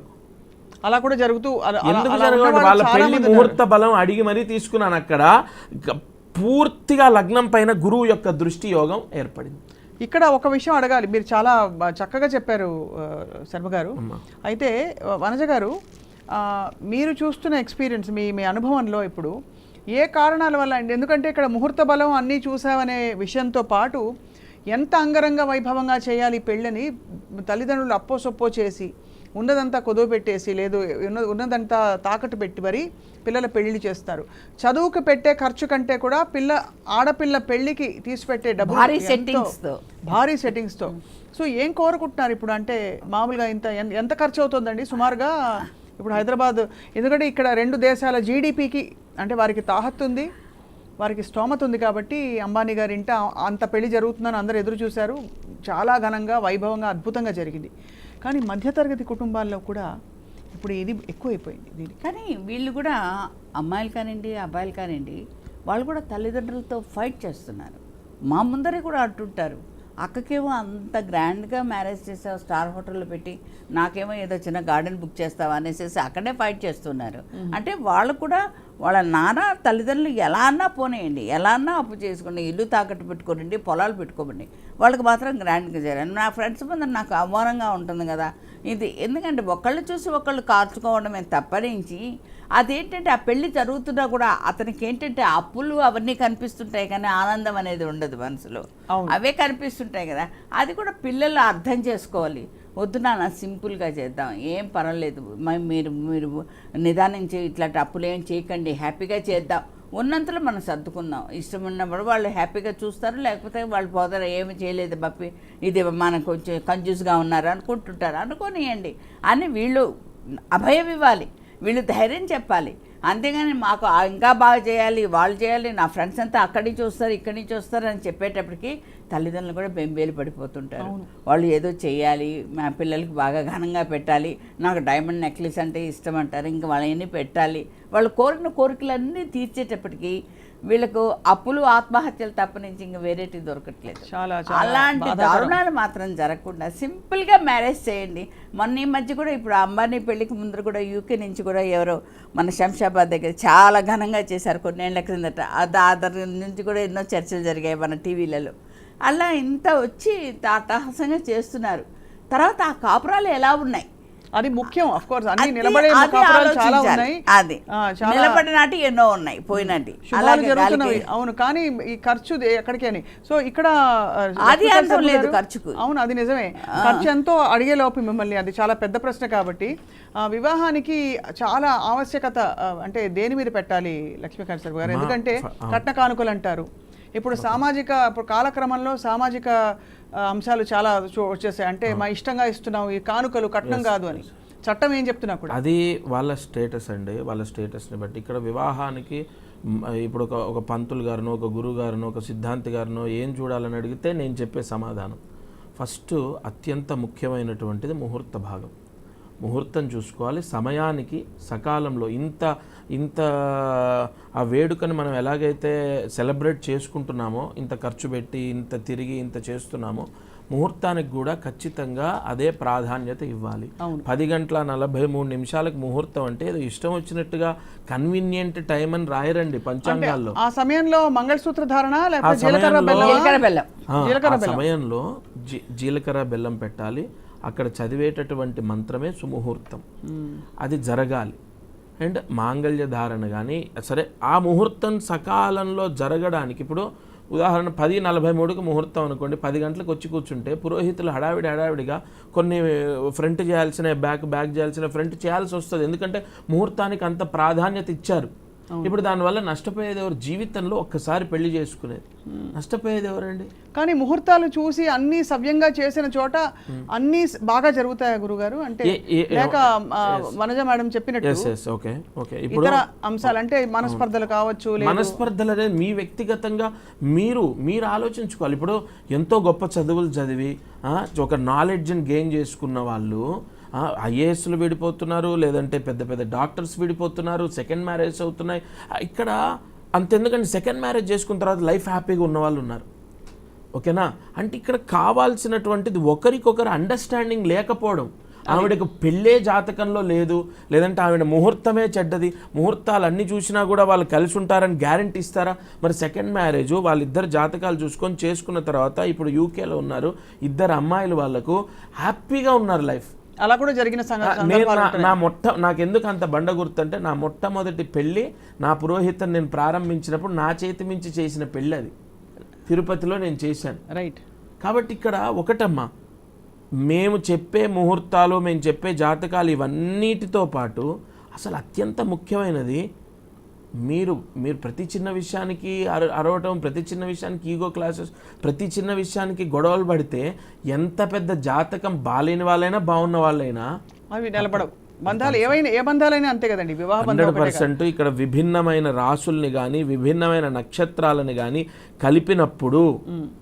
అలా కూడా జరుగుతూ ఎందుకు జరగదు? వాళ్ళ పెళ్లి ముహూర్త బలం అడిగి మరీ తీసుకున్నాను. అక్కడ పూర్తిగా లగ్నం పైన గురువు యొక్క దృష్టి యోగం ఏర్పడింది. ఇక్కడ ఒక విషయం అడగాలి. మీరు చాలా చక్కగా చెప్పారు శర్మ గారు. అయితే వనజ గారు, మీరు చూస్తున్న ఎక్స్పీరియన్స్, మీ అనుభవంలో ఇప్పుడు ఏ కారణాల వల్ల అండి? ఎందుకంటే ఇక్కడ ముహూర్త బలం అన్నీ చూసామనే విషయంతో పాటు ఎంత అంగరంగ వైభవంగా చేయాలి పెళ్ళని తల్లిదండ్రులు అప్పో సొప్పో చేసి ఉన్నదంతా కొదవ పెట్టేసి, లేదు ఉన్నదంతా తాకట్టు పెట్టి మరి పిల్లల పెళ్లి చేస్తారు. చదువుకు పెట్టే ఖర్చు కంటే కూడా ఆడపిల్ల పెళ్లికి తీసిపెట్టే డబ్బు భారీ సెట్టింగ్స్తో. సో ఏం కోరుకుంటున్నారు ఇప్పుడు? అంటే మామూలుగా ఎంత ఖర్చు అవుతుందండి సుమారుగా ఇప్పుడు హైదరాబాద్? ఎందుకంటే ఇక్కడ 2 దేశాల జీడిపికి అంటే వారికి తాహత్తు ఉంది, వారికి స్తోమత ఉంది. కాబట్టి అంబానీ గారి ఇంట అంత పెళ్లి జరుగుతుందని అందరూ ఎదురు చూశారు. చాలా ఘనంగా, వైభవంగా, అద్భుతంగా జరిగింది. కానీ మధ్యతరగతి కుటుంబాల్లో కూడా ఇప్పుడు ఇది ఎక్కువైపోయింది దీనికి. కానీ వీళ్ళు కూడా అమ్మాయిలు కానివ్వండి, అబ్బాయిలు కానివ్వండి, వాళ్ళు కూడా తల్లిదండ్రులతో ఫైట్ చేస్తున్నారు. మా ముందరే కూడా అంటుంటారు, అక్కకేమో అంత గ్రాండ్గా మ్యారేజ్ చేసావు, స్టార్ హోటల్లో పెట్టి, నాకేమో ఏదో చిన్న గార్డెన్ బుక్ చేస్తావా అనేసి అక్కడే ఫైట్ చేస్తున్నారు. అంటే వాళ్ళు కూడా వాళ్ళ నాన్న తల్లిదండ్రులు ఎలా అన్నా పోనీయండి, ఎలా అన్నా అప్పు చేసుకోండి, ఇల్లు తాకట్టు పెట్టుకోండి, పొలాలు పెట్టుకోండి, వాళ్ళకి మాత్రం గ్రాండ్గా చేయాలి. నా ఫ్రెండ్స్ ముందు నాకు అవమానంగా ఉంటుంది కదా ఇది. ఎందుకంటే ఒకళ్ళు చూసి ఒకళ్ళు కార్చుకోవడమే తప్పనించి అదేంటంటే ఆ పెళ్లి జరుగుతున్నా కూడా అతనికి ఏంటంటే అప్పులు అవన్నీ కనిపిస్తుంటాయి కానీ ఆనందం అనేది ఉండదు మనసులో, అవే కనిపిస్తుంటాయి కదా. అది కూడా పిల్లలు అర్థం చేసుకోవాలి. వద్దు నాన్న సింపుల్గా చేద్దాం, ఏం పర్వాలేదు, మీరు మీరు నిదానించి ఇట్లాంటి అప్పులు ఏం చేయకండి, హ్యాపీగా చేద్దాం, ఉన్నంతలో మనం సర్దుకుందాం, ఇష్టం ఉన్నప్పుడు వాళ్ళు హ్యాపీగా చూస్తారు, లేకపోతే వాళ్ళు పోతారు, ఏమి చేయలేదు బప్పి ఇది మనకు కొంచెం కన్ఫ్యూజ్గా ఉన్నారు అనుకుంటుంటారు, అనుకోనియండి అని వీళ్ళు అభయం ఇవ్వాలి, వీళ్ళు ధైర్యం చెప్పాలి. అంతేగాని మాకు ఇంకా బాగా చేయాలి, వాళ్ళు చేయాలి, నా ఫ్రెండ్స్ అంతా అక్కడి నుంచి వస్తారు ఇక్కడి నుంచి వస్తారు అని చెప్పేటప్పటికి తల్లిదండ్రులు కూడా బెంబేలు పడిపోతుంటారు. వాళ్ళు ఏదో చేయాలి, మా పిల్లలకి బాగా ఘనంగా పెట్టాలి, నాకు డైమండ్ నెక్లెస్ అంటే ఇష్టం అంటారు, ఇంకా వాళ్ళని పెట్టాలి, వాళ్ళు కోరిన కోరికలన్నీ తీర్చేటప్పటికి వీళ్ళకు అప్పులు ఆత్మహత్యలు తప్ప నుంచి ఇంకా వేరేటి దొరకట్లేదు. అలాంటి దారుణాలు మాత్రం జరగకుండా సింపుల్గా మ్యారేజ్ చేయండి. మొన్న ఈ మధ్య కూడా ఇప్పుడు అంబానీ పెళ్లికి ముందర కూడా యూకే నుంచి కూడా ఎవరో మన శంషాబాద్ దగ్గర చాలా ఘనంగా చేశారు కొన్నేళ్ల క్రిందట. దాని నుంచి కూడా ఎన్నో చర్చలు జరిగాయి మన టీవీలలో. అలా ఇంత వచ్చి అట్టహాసంగా చేస్తున్నారు. తర్వాత ఆ కాపురాలు ఎలా ఉన్నాయి అది ముఖ్యం. ఆఫ్ కోర్స్ అన్ని నిలబడే కాపురాలు చాలా ఉన్నాయి, అది నిలబడినట్టు ఎన్నో ఉన్నాయి, పోయినట్టు జరుగుతున్నవి. అవును, కానీ ఈ ఖర్చు ఎక్కడికి అని. సో ఇక్కడ అది అంతం లేదు ఖర్చుకు. అవును, అది నిజమే. ఖర్చు ఎంతో అడిగే లోపు మిమ్మల్ని, అది చాలా పెద్ద ప్రశ్న. కాబట్టి వివాహానికి చాలా ఆవశ్యకత అంటే దేని మీద పెట్టాలి లక్ష్మీకాంత్ సార్ గారు? ఎందుకంటే కట్న కానుకలు అంటారు. ఇప్పుడు ఇప్పుడు కాలక్రమంలో సామాజిక అంశాలు చాలా వచ్చేసాయి. అంటే మా ఇష్టంగా ఇస్తున్నాం, ఈ కానుకలు కట్నం కాదు అని చట్టం ఏం చెప్తున్నా కూడా అది వాళ్ళ స్టేటస్ అండి, వాళ్ళ స్టేటస్ని బట్టి. ఇక్కడ వివాహానికి ఇప్పుడు ఒక పంతులు గారినో, ఒక గురువు గారినో, ఒక సిద్ధాంతి గారినో ఏం చూడాలని అడిగితే నేను చెప్పే సమాధానం ఫస్ట్ అత్యంత ముఖ్యమైనటువంటిది ముహూర్త భాగం. ముహూర్తం చూసుకోవాలి, సమయానికి సకాలంలో ఇంత ఆ వేడుకని మనం ఎలాగైతే సెలబ్రేట్ చేసుకుంటున్నామో, ఇంత ఖర్చు పెట్టి ఇంత తిరిగి ఇంత చేస్తున్నామో, ముహూర్తానికి కూడా ఖచ్చితంగా అదే ప్రాధాన్యత ఇవ్వాలి. 10:43 ముహూర్తం అంటే ఏదో ఇష్టం వచ్చినట్టుగా కన్వీనియంట్ టైం అని రాయరండి పంచాంగాల్లో. ఆ సమయంలో మంగళసూత్ర ధారణ, సమయంలో జీలకర్ర బెల్లం పెట్టాలి. అక్కడ చదివేటటువంటి మంత్రమే సుముహూర్తం, అది జరగాలి. అండ్ మాంగళ్య ధారణ కానీ సరే, ఆ ముహూర్తం సకాలంలో జరగడానికి ఇప్పుడు ఉదాహరణ 10:43కి ముహూర్తం అనుకోండి, 10 గంటలకు వచ్చి కూర్చుంటే పురోహితులు హడావిడిగా కొన్ని ఫ్రంట్ చేయాల్సిన బ్యాక్ చేయాల్సిన ఫ్రంట్ చేయాల్సి వస్తుంది. ఎందుకంటే ముహూర్తానికి అంత ప్రాధాన్యత ఇచ్చారు. ఇప్పుడు దానివల్ల నష్టపోయేది ఎవరు? జీవితంలో ఒక్కసారి పెళ్లి చేసుకునేది, నష్టపోయేది ఎవరండి? కానీ ముహూర్తాలు చూసి అన్ని సవ్యంగా చేసిన చోట అన్ని బాగా జరుగుతాయా గురుగారు? అంటే లేక వనజ మేడం చెప్పినట్టు ఇతర అంశాలు అంటే మనస్పర్ధలు కావచ్చు. మనస్పర్ధలు అనేది మీ వ్యక్తిగతంగా మీరు ఆలోచించుకోవాలి. ఇప్పుడు ఎంతో గొప్ప చదువులు చదివి ఒక నాలెడ్జ్ని గెయిన్ చేసుకున్న వాళ్ళు ఐఏఎస్లు విడిపోతున్నారు, లేదంటే పెద్ద పెద్ద డాక్టర్స్ విడిపోతున్నారు, సెకండ్ మ్యారేజ్ అవుతున్నాయి. ఇక్కడ అంతెందుకంటే సెకండ్ మ్యారేజ్ చేసుకున్న తర్వాత లైఫ్ హ్యాపీగా ఉన్న వాళ్ళు ఉన్నారు. ఓకేనా? అంటే ఇక్కడ కావాల్సినటువంటిది ఒకరికొకరు అండర్స్టాండింగ్ లేకపోవడం. ఆవిడకు పెళ్ళే జాతకంలో లేదు, లేదంటే ఆవిడ ముహూర్తమే చెడ్డది, ముహూర్తాలు అన్నీ చూసినా కూడా వాళ్ళు కలిసి ఉంటారని గ్యారంటీ ఇస్తారా? మరి సెకండ్ మ్యారేజ్ వాళ్ళిద్దరు జాతకాలు చూసుకొని చేసుకున్న తర్వాత ఇప్పుడు యూకేలో ఉన్నారు, ఇద్దరు అమ్మాయిలు, వాళ్ళకు హ్యాపీగా ఉన్నారు లైఫ్. అలా కూడా జరిగిన నాకెందుకు అంత బండ గుర్తుంటే, నా మొట్టమొదటి పెళ్ళి నా పురోహితం నేను ప్రారంభించినప్పుడు నా చేతి మించి చేసిన పెళ్ళి అది తిరుపతిలో నేను చేశాను. రైట్. కాబట్టి ఇక్కడ ఒకటమ్మా, మేము చెప్పే ముహూర్తాలు, మేము చెప్పే జాతకాలు ఇవన్నిటితో పాటు అసలు అత్యంత ముఖ్యమైనది మీరు ప్రతి చిన్న విషయానికి అరవటం, ప్రతి చిన్న విషయానికి ఈగో క్లాసెస్, ప్రతి చిన్న విషయానికి గొడవలు పడితే ఎంత పెద్ద జాతకం బాలేని వాళ్ళైనా బాగున్న వాళ్ళైనా అవి నిలబడవు. బంధాలు ఏ బంధాలైనా అంతే కదండి. వివాహం 100% ఇక్కడ విభిన్నమైన రాసుల్ని కానీ విభిన్నమైన నక్షత్రాలని కానీ కలిపినప్పుడు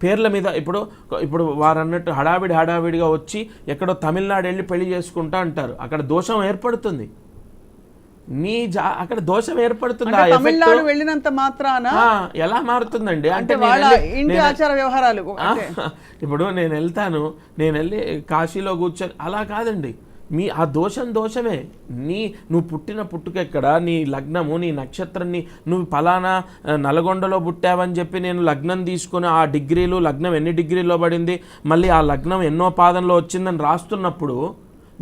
పేర్ల మీద ఇప్పుడు వారు అన్నట్టు హడావిడిగా వచ్చి ఎక్కడో తమిళనాడు వెళ్ళి పెళ్లి చేసుకుంటా అంటారు, అక్కడ దోషం ఏర్పడుతుంది. అక్కడ దోషం ఏర్పడుతుంది. అంటే తమిళనాడు వెళ్ళినంత మాత్రాన ఎలా మారుతుందండి అంటే వాళ్ళ ఇంటి ఆచార వ్యవహారాలు ఇప్పుడు నేను వెళ్తాను, నేను వెళ్ళి కాశీలో కూర్చొని అలా కాదండి. ఆ దోషమే. నువ్వు పుట్టిన పుట్టుకెక్కడ, నీ లగ్నము, నీ నక్షత్రాన్ని, నువ్వు ఫలానా నల్గొండలో పుట్టావని చెప్పి నేను లగ్నం తీసుకొని ఆ డిగ్రీలు, లగ్నం ఎన్ని డిగ్రీలో పడింది, మళ్ళీ ఆ లగ్నం ఎన్నో పాదంలో వచ్చిందని రాస్తున్నప్పుడు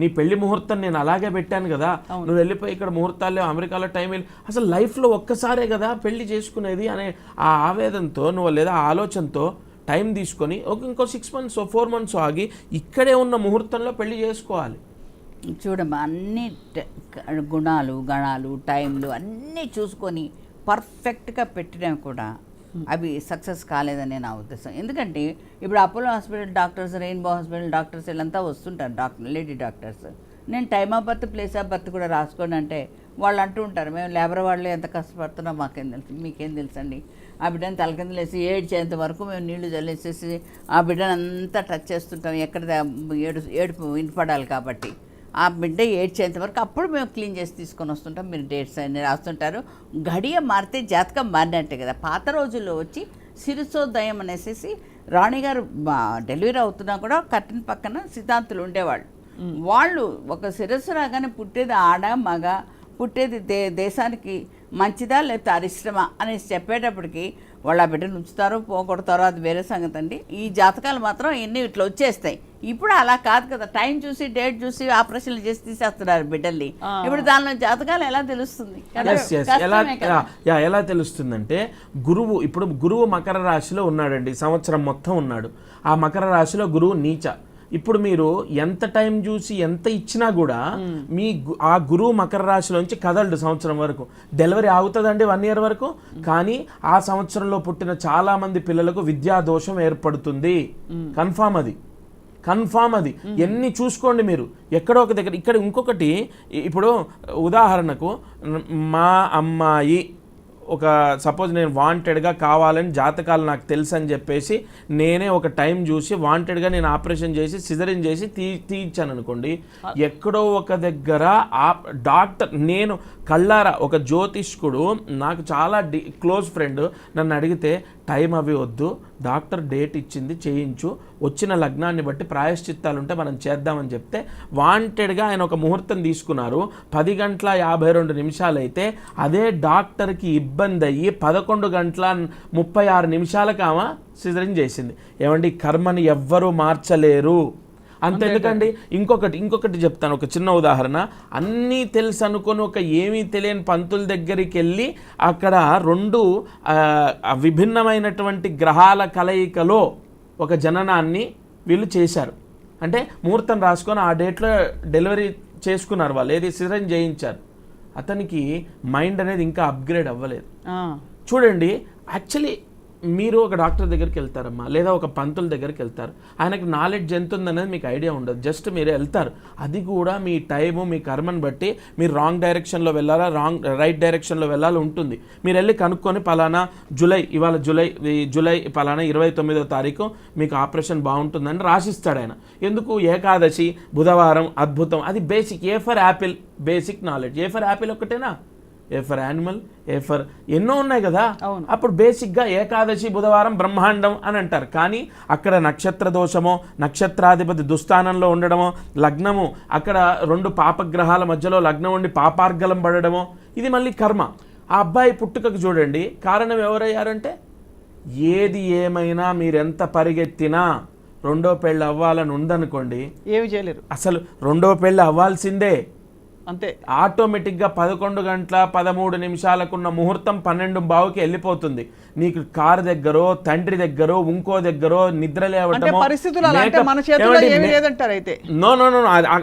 నీ పెళ్లి ముహూర్తం నేను అలాగే పెట్టాను కదా, నువ్వు వెళ్ళిపోయి ఇక్కడ ముహూర్తాలు అమెరికాలో టైం వెళ్ళి అసలు లైఫ్లో ఒక్కసారే కదా పెళ్లి చేసుకునేది అనే ఆ ఆవేదనతో నువ్వు లేదా ఆలోచనతో టైం తీసుకొని ఇంకో 6 months 4 months ఆగి ఇక్కడే ఉన్న ముహూర్తంలో పెళ్లి చేసుకోవాలి. చూడమ్మా, అన్ని గుణాలు, గణాలు, టైంలు అన్నీ చూసుకొని పర్ఫెక్ట్గా పెట్టినా కూడా అవి సక్సెస్ కాలేదని నా ఉద్దేశం. ఎందుకంటే ఇప్పుడు Apollo hospital doctors, rainbow hospital doctors వీళ్ళంతా వస్తుంటారు, లేడీ డాక్టర్స్. నేను time of birth, place of birth కూడా రాసుకోండి అంటే వాళ్ళు అంటూ ఉంటారు, మేము లేబర్ వాళ్ళే ఎంత కష్టపడుతున్నాం మాకేం తెలుసు, మీకేం తెలుసండి. ఆ బిడ్డను తలకిందులేసి ఏడ్చేంత వరకు మేము నీళ్లు జల్లేసేసి ఆ బిడ్డను అంతా టచ్ చేస్తుంటాం, ఎక్కడ ఏడుపు వినపడాలి కాబట్టి. ఆ బిడ్డ ఏడ్చేంత వరకు అప్పుడు మేము క్లీన్ చేసి తీసుకొని వస్తుంటాం. మీరు డేట్స్ అన్నీ రాస్తుంటారు. గడియ మారితే జాతకం మారినట్టే కదా. పాత రోజుల్లో వచ్చి శిరసోదయం అనేసి రాణిగారు డెలివరీ అవుతున్నా కూడా కట్టిన పక్కన సిద్ధాంతులు ఉండేవాళ్ళు. వాళ్ళు ఒక శిరస్సు రాగానే పుట్టేది ఆడ మగ, పుట్టేది దేశానికి మంచిదా లేకపోతే అరిష్టమా అనేసి చెప్పేటప్పటికి వాళ్ళు ఆ బిడ్డను ఉంచుతారో పోగొడతారో అది వేరే సంగతి అండి. ఈ జాతకాలు మాత్రం ఎన్ని ఇట్లా వచ్చేస్తాయి. ఇప్పుడు అలా కాదు కదా, టైం చూసి డేట్ చూసి ఆపరేషన్లు చేసి తీసేస్తున్నారు బిడ్డల్ని. ఇప్పుడు దానిలో జాతకాలు ఎలా తెలుస్తుంది? ఎలా తెలుస్తుందంటే గురువు మకర రాశిలో ఉన్నాడండి, సంవత్సరం మొత్తం ఉన్నాడు. ఆ మకర రాశిలో గురువు నీచ. ఇప్పుడు మీరు ఎంత టైం చూసి ఎంత ఇచ్చినా కూడా ఆ గురువు మకర రాశిలోంచి కదలడు సంవత్సరం వరకు. డెలివరీ ఆగుతుందండి 1 year వరకు, కానీ ఆ సంవత్సరంలో పుట్టిన చాలా మంది పిల్లలకు విద్యా దోషం ఏర్పడుతుంది. కన్ఫామ్ అది ఎన్ని చూసుకోండి మీరు ఎక్కడో ఒక దగ్గర. ఇక్కడ ఇంకొకటి, ఇప్పుడు ఉదాహరణకు మా అమ్మాయి ఒక సపోజ్ నేను వాంటెడ్గా కావాలని జాతకాలు నాకు తెలుసు అని చెప్పేసి నేనే ఒక టైం చూసి వాంటెడ్గా నేను ఆపరేషన్ చేసి సిజరిన్ చేసి తీయించాను అనుకోండి, ఎక్కడో ఒక దగ్గర ఆ డాక్టర్, నేను కళ్ళారా ఒక జ్యోతిష్కుడు నాకు చాలా క్లోజ్ ఫ్రెండ్ నన్ను అడిగితే టైం అవి వద్దు, డాక్టర్ డేట్ ఇచ్చింది చేయించు, వచ్చిన లగ్నాన్ని బట్టి ప్రాయశ్చిత్తాలుంటే మనం చేద్దామని చెప్తే వాంటెడ్గా ఆయన ఒక ముహూర్తం తీసుకున్నారు. 10:52 అయితే అదే డాక్టర్కి ఇబ్బంది అయ్యి 11:36 ఆమె సిజరిన్ చేసింది. ఏమండి, కర్మని ఎవ్వరూ మార్చలేరు. అంతెందుకండి, ఇంకొకటి చెప్తాను, ఒక చిన్న ఉదాహరణ. అన్నీ తెలుసు అనుకొని ఒక ఏమీ తెలియని పంతుల దగ్గరికి వెళ్ళి అక్కడ 2 విభిన్నమైనటువంటి గ్రహాల కలయికలో ఒక జననాన్ని వీళ్ళు చేశారు. అంటే ముహూర్తం రాసుకొని ఆ డేట్లో డెలివరీ చేసుకున్నారు వాళ్ళు, ఏది సిజరిన్ చేయించారు. అతనికి మైండ్ అనేది ఇంకా అప్గ్రేడ్ అవ్వలేదు. చూడండి, యాక్చువల్లీ మీరు ఒక డాక్టర్ దగ్గరికి వెళ్తారమ్మా, లేదా ఒక పంతుల దగ్గరికి వెళ్తారు, ఆయనకు నాలెడ్జ్ ఎంత ఉందనేది మీకు ఐడియా ఉండదు. జస్ట్ మీరు వెళ్తారు, అది కూడా మీ టైము మీ కర్మను బట్టి మీరు రాంగ్ డైరెక్షన్లో వెళ్ళాలా రైట్ డైరెక్షన్లో వెళ్ళాలి ఉంటుంది. మీరు వెళ్ళి కనుక్కొని పలానా జూలై పలానా 29వ తారీఖు మీకు ఆపరేషన్ బాగుంటుందని రాసిస్తాడు ఆయన. ఎందుకు? ఏకాదశి, బుధవారం, అద్భుతం. అది basic. A for apple basic knowledge. A for apple ఒక్కటేనా? A for animal, A for ఎన్నో ఉన్నాయి కదా. అప్పుడు బేసిక్గా ఏకాదశి, బుధవారం, బ్రహ్మాండం అని అంటారు. కానీ అక్కడ నక్షత్ర దోషమో, నక్షత్రాధిపతి దుస్థానంలో ఉండడమో, లగ్నము అక్కడ 2 పాపగ్రహాల మధ్యలో లగ్నం ఉండి పాపార్గలం పడడమో, ఇది మళ్ళీ కర్మ. ఆ అబ్బాయి పుట్టుకకు చూడండి కారణం ఎవరయ్యారంటే, ఏది ఏమైనా మీరెంత పరిగెత్తినా 2వ పెళ్ళి అవ్వాలని ఉందనుకోండి, ఏమి చేయలేరు. అసలు 2వ పెళ్ళి అవ్వాల్సిందే అంతే. ఆటోమేటిక్గా 11:13 ముహూర్తం 12:15కి వెళ్ళిపోతుంది. నీకు కారు దగ్గరో, తండ్రి దగ్గరో, ఇంకో దగ్గరో నిద్ర లేవటమో, నో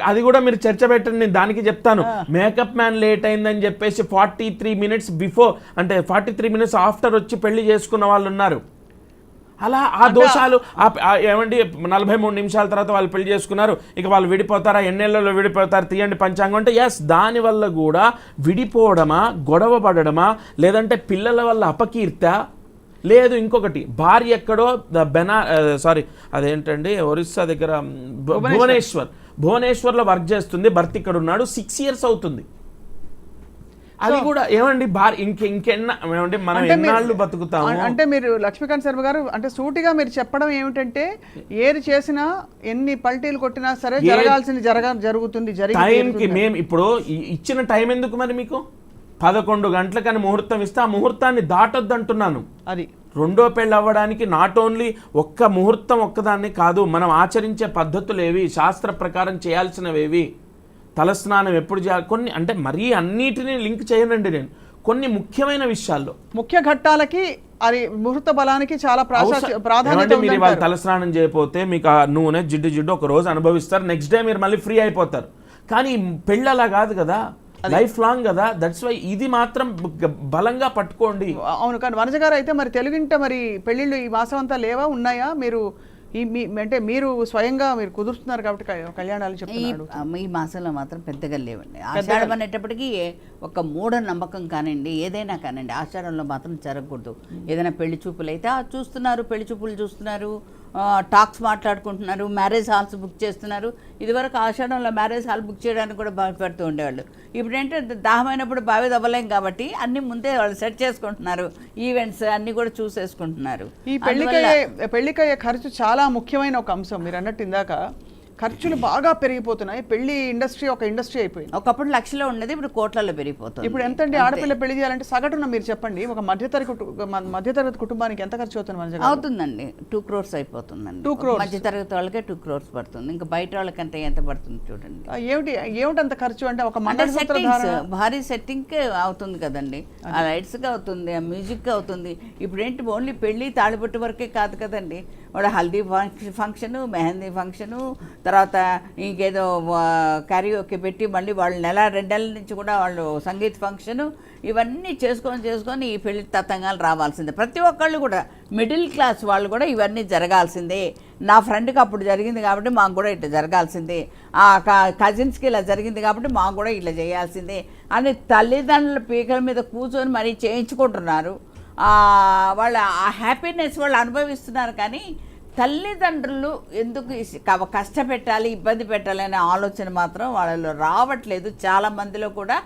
అది కూడా మీరు చర్చ పెట్టండి. నేను దానికి చెప్తాను. మేకప్ మ్యాన్ లేట్ అయిందని చెప్పేసి 43 minutes బిఫోర్, అంటే 43 minutes ఆఫ్టర్ వచ్చి పెళ్లి చేసుకున్న వాళ్ళు ఉన్నారు. అలా ఆ దోషాలు ఏమండి 43 నిమిషాల తర్వాత వాళ్ళు పెళ్లి చేసుకున్నారు, ఇక వాళ్ళు విడిపోతారా, ఎన్నేళ్లలో విడిపోతారు, తీయండి పంచాంగం అంటే ఎస్. దానివల్ల కూడా విడిపోవడమా, గొడవ పడడమా, లేదంటే పిల్లల వల్ల అపకీర్త, లేదు ఇంకొకటి భార్య ఎక్కడో అదేంటండి ఒరిస్సా దగ్గర భువనేశ్వర్లో వర్క్ చేస్తుంది, భర్త ఇక్కడ ఉన్నాడు, 6 years అవుతుంది. అది కూడా ఏమండి ఏమంటే మనం ఎన్నాళ్ళు బతుకుతాము. అంటే మీరు లక్ష్మీకాంత్ శర్మ గారు అంటే సూటిగా మీరు చెప్పడం ఏమిటంటే ఏది చేసినా ఎన్ని పల్టీలు కొట్టినా సరే జరగాల్సింది జరుగుతుంది. టైంకి మేము ఇప్పుడు ఇచ్చిన టైం ఎందుకు మరి మీకు 11 గంటలకని ముహూర్తం ఇస్తే ఆ ముహూర్తాన్ని దాటొద్దు అంటున్నాను. అది రెండో పెళ్ళి అవ్వడానికి నాట్ ఓన్లీ ఒక్క ముహూర్తం ఒక్కదాన్ని కాదు, మనం ఆచరించే పద్ధతులు ఏవి, శాస్త్ర ప్రకారం చేయాల్సినవేవి, తలస్నానం ఎప్పుడు చేయాలి, కొన్ని అంటే మరీ అన్నిటినీ లింక్ చేయనండి నేను, కొన్ని ముఖ్యమైన విషయాల్లో ముఖ్య ఘట్టాలకి అది ముహూర్త బలానికి చాలా ప్రాధాన్యత మీరు ఇవాళ తలస్నానం చేయకపోతే మీకు ఆ నూనె జిడ్డు ఒక రోజు అనుభవిస్తారు, నెక్స్ట్ డే మీరు మళ్ళీ ఫ్రీ అయిపోతారు. కానీ పెళ్ళి అలా కాదు కదా, లైఫ్ లాంగ్ కదా. దట్స్ వై ఇది మాత్రం బలంగా పట్టుకోండి. అవును. కానీ వనజ గారు అయితే మరి తెలుగింట మరి పెళ్ళిళ్ళు ఈ మాసం అంతా లేవా, ఉన్నాయా? మీరు అంటే మీరు స్వయంగా మీరు కుదురుతున్నారు కాబట్టి కళ్యాణాలు చెప్తున్నారు. ఈ మాసంలో మాత్రం పెద్దగా లేవండి. ఆషాఢం అనేటప్పటికీ ఒక మూఢ నమ్మకం కానివ్వండి, ఏదైనా కానివ్వండి, ఆషాఢంలో మాత్రం జరగకూడదు. ఏదైనా పెళ్లి చూపులు అయితే చూస్తున్నారు, పెళ్లి చూపులు చూస్తున్నారు, టాక్స్ మాట్లాడుకుంటున్నారు, మ్యారేజ్ హాల్స్ బుక్ చేస్తున్నారు. ఇదివరకు ఆషాఢంలో మ్యారేజ్ హాల్ బుక్ చేయడానికి కూడా బాధపడుతూ ఉండేవాళ్ళు. ఇప్పుడు ఏంటంటే దాహమైనప్పుడు బావి దవ్వలేం కాబట్టి అన్ని ముందే వాళ్ళు సెట్ చేసుకుంటున్నారు, ఈవెంట్స్ అన్ని కూడా చూసేసుకుంటున్నారు. ఈ పెళ్లికయ్యే ఖర్చు చాలా ముఖ్యమైన ఒక అంశం. మీరు అన్నట్టు ఇందాక ఖర్చులు బాగా పెరిగిపోతున్నాయి. పెళ్లి ఇండస్ట్రీ ఒక ఇండస్ట్రీ అయిపోయింది. ఒకప్పుడు లక్షలో ఉండేది, ఇప్పుడు కోట్లలో పెరిగిపోతుంది. ఇప్పుడు ఎంతండి ఆడపిల్ల పెళ్లి చేయాలంటే సగటున మీరు చెప్పండి, ఒక మధ్యతరగతి కుటుంబానికి ఎంత ఖర్చు అవుతుంది? అవుతుందండి 2 crores అయిపోతుందండి. 2 crores మధ్యతరగతి వాళ్ళకే 2 crores పడుతుంది. ఇంకా బయట వాళ్ళకంటే ఎంత పడుతుంది చూడండి. ఏమిటి అంత ఖర్చు అంటే? ఒక భారీ సెట్టింగ్ అవుతుంది కదండి, ఆ లైట్స్ కి అవుతుంది, ఆ మ్యూజిక్ కి అవుతుంది. ఇప్పుడు ఏంటి ఓన్లీ పెళ్లి తాళిబొట్టు వరకే కాదు కదండి, వాడు హల్దీ ఫంక్షను, మెహందీ ఫంక్షను, తర్వాత ఇంకేదో క్యారియోకే పెట్టి మళ్ళీ వాళ్ళు 1-2 నెలల నుంచి కూడా వాళ్ళు సంగీత ఫంక్షను, ఇవన్నీ చేసుకొని ఈ పెళ్లి తతంగాలు రావాల్సిందే. ప్రతి ఒక్కళ్ళు కూడా మిడిల్ క్లాస్ వాళ్ళు కూడా ఇవన్నీ జరగాల్సిందే. నా ఫ్రెండ్కి అప్పుడు జరిగింది కాబట్టి మాకు కూడా ఇట్లా జరగాల్సిందే, ఆ కజిన్స్కి ఇలా జరిగింది కాబట్టి మాకు కూడా ఇట్లా చేయాల్సిందే అని తల్లిదండ్రుల పీకల మీద కూర్చొని మరీ చేయించుకుంటున్నారు. వాళ్ళ ఆ హ్యాపీనెస్ వాళ్ళు అనుభవిస్తున్నారు. కానీ తల్లిదండ్రులు ఎందుకు కష్టపెట్టాలి, ఇబ్బంది పెట్టాలి అనే ఆలోచన మాత్రం వాళ్ళలో రావట్లేదు. చాలా మందిలో కూడా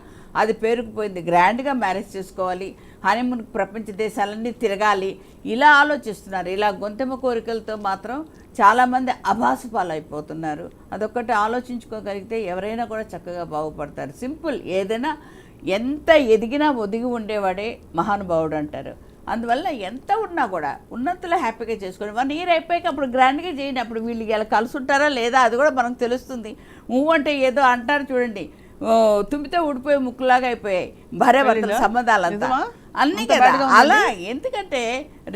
అది పేరుకుపోయింది. గ్రాండ్గా మ్యారేజ్ చేసుకోవాలి, హనీమూన్ ప్రపంచ దేశాలన్నీ తిరగాలి, ఇలా ఆలోచిస్తున్నారు. ఇలా గొంతెమ్మ కోరికలతో మాత్రం చాలామంది అభాసుపాలైపోతున్నారు. అదొక్కటి ఆలోచించుకోగలిగితే ఎవరైనా కూడా చక్కగా బాగుపడతారు. సింపుల్, ఏదైనా ఎంత ఎదిగినా ఒదిగి ఉండేవాడే మహానుభావుడు అంటారు. అందువల్ల ఎంత ఉన్నా కూడా ఉన్నంతలో హ్యాపీగా చేసుకోండి. 1 year అయిపోయాక అప్పుడు గ్రాండ్గా చేయండి. అప్పుడు వీళ్ళు ఇలా కలిసి ఉంటారా లేదా అది కూడా మనకు తెలుస్తుంది. అంటే ఏదో అంటారు చూడండి, తుమ్మితే ఊడిపోయే ముక్కులాగా అయిపోయాయి భార్యాభర్తల సంబంధాలంతా అన్నీ కదా. అలా ఎందుకంటే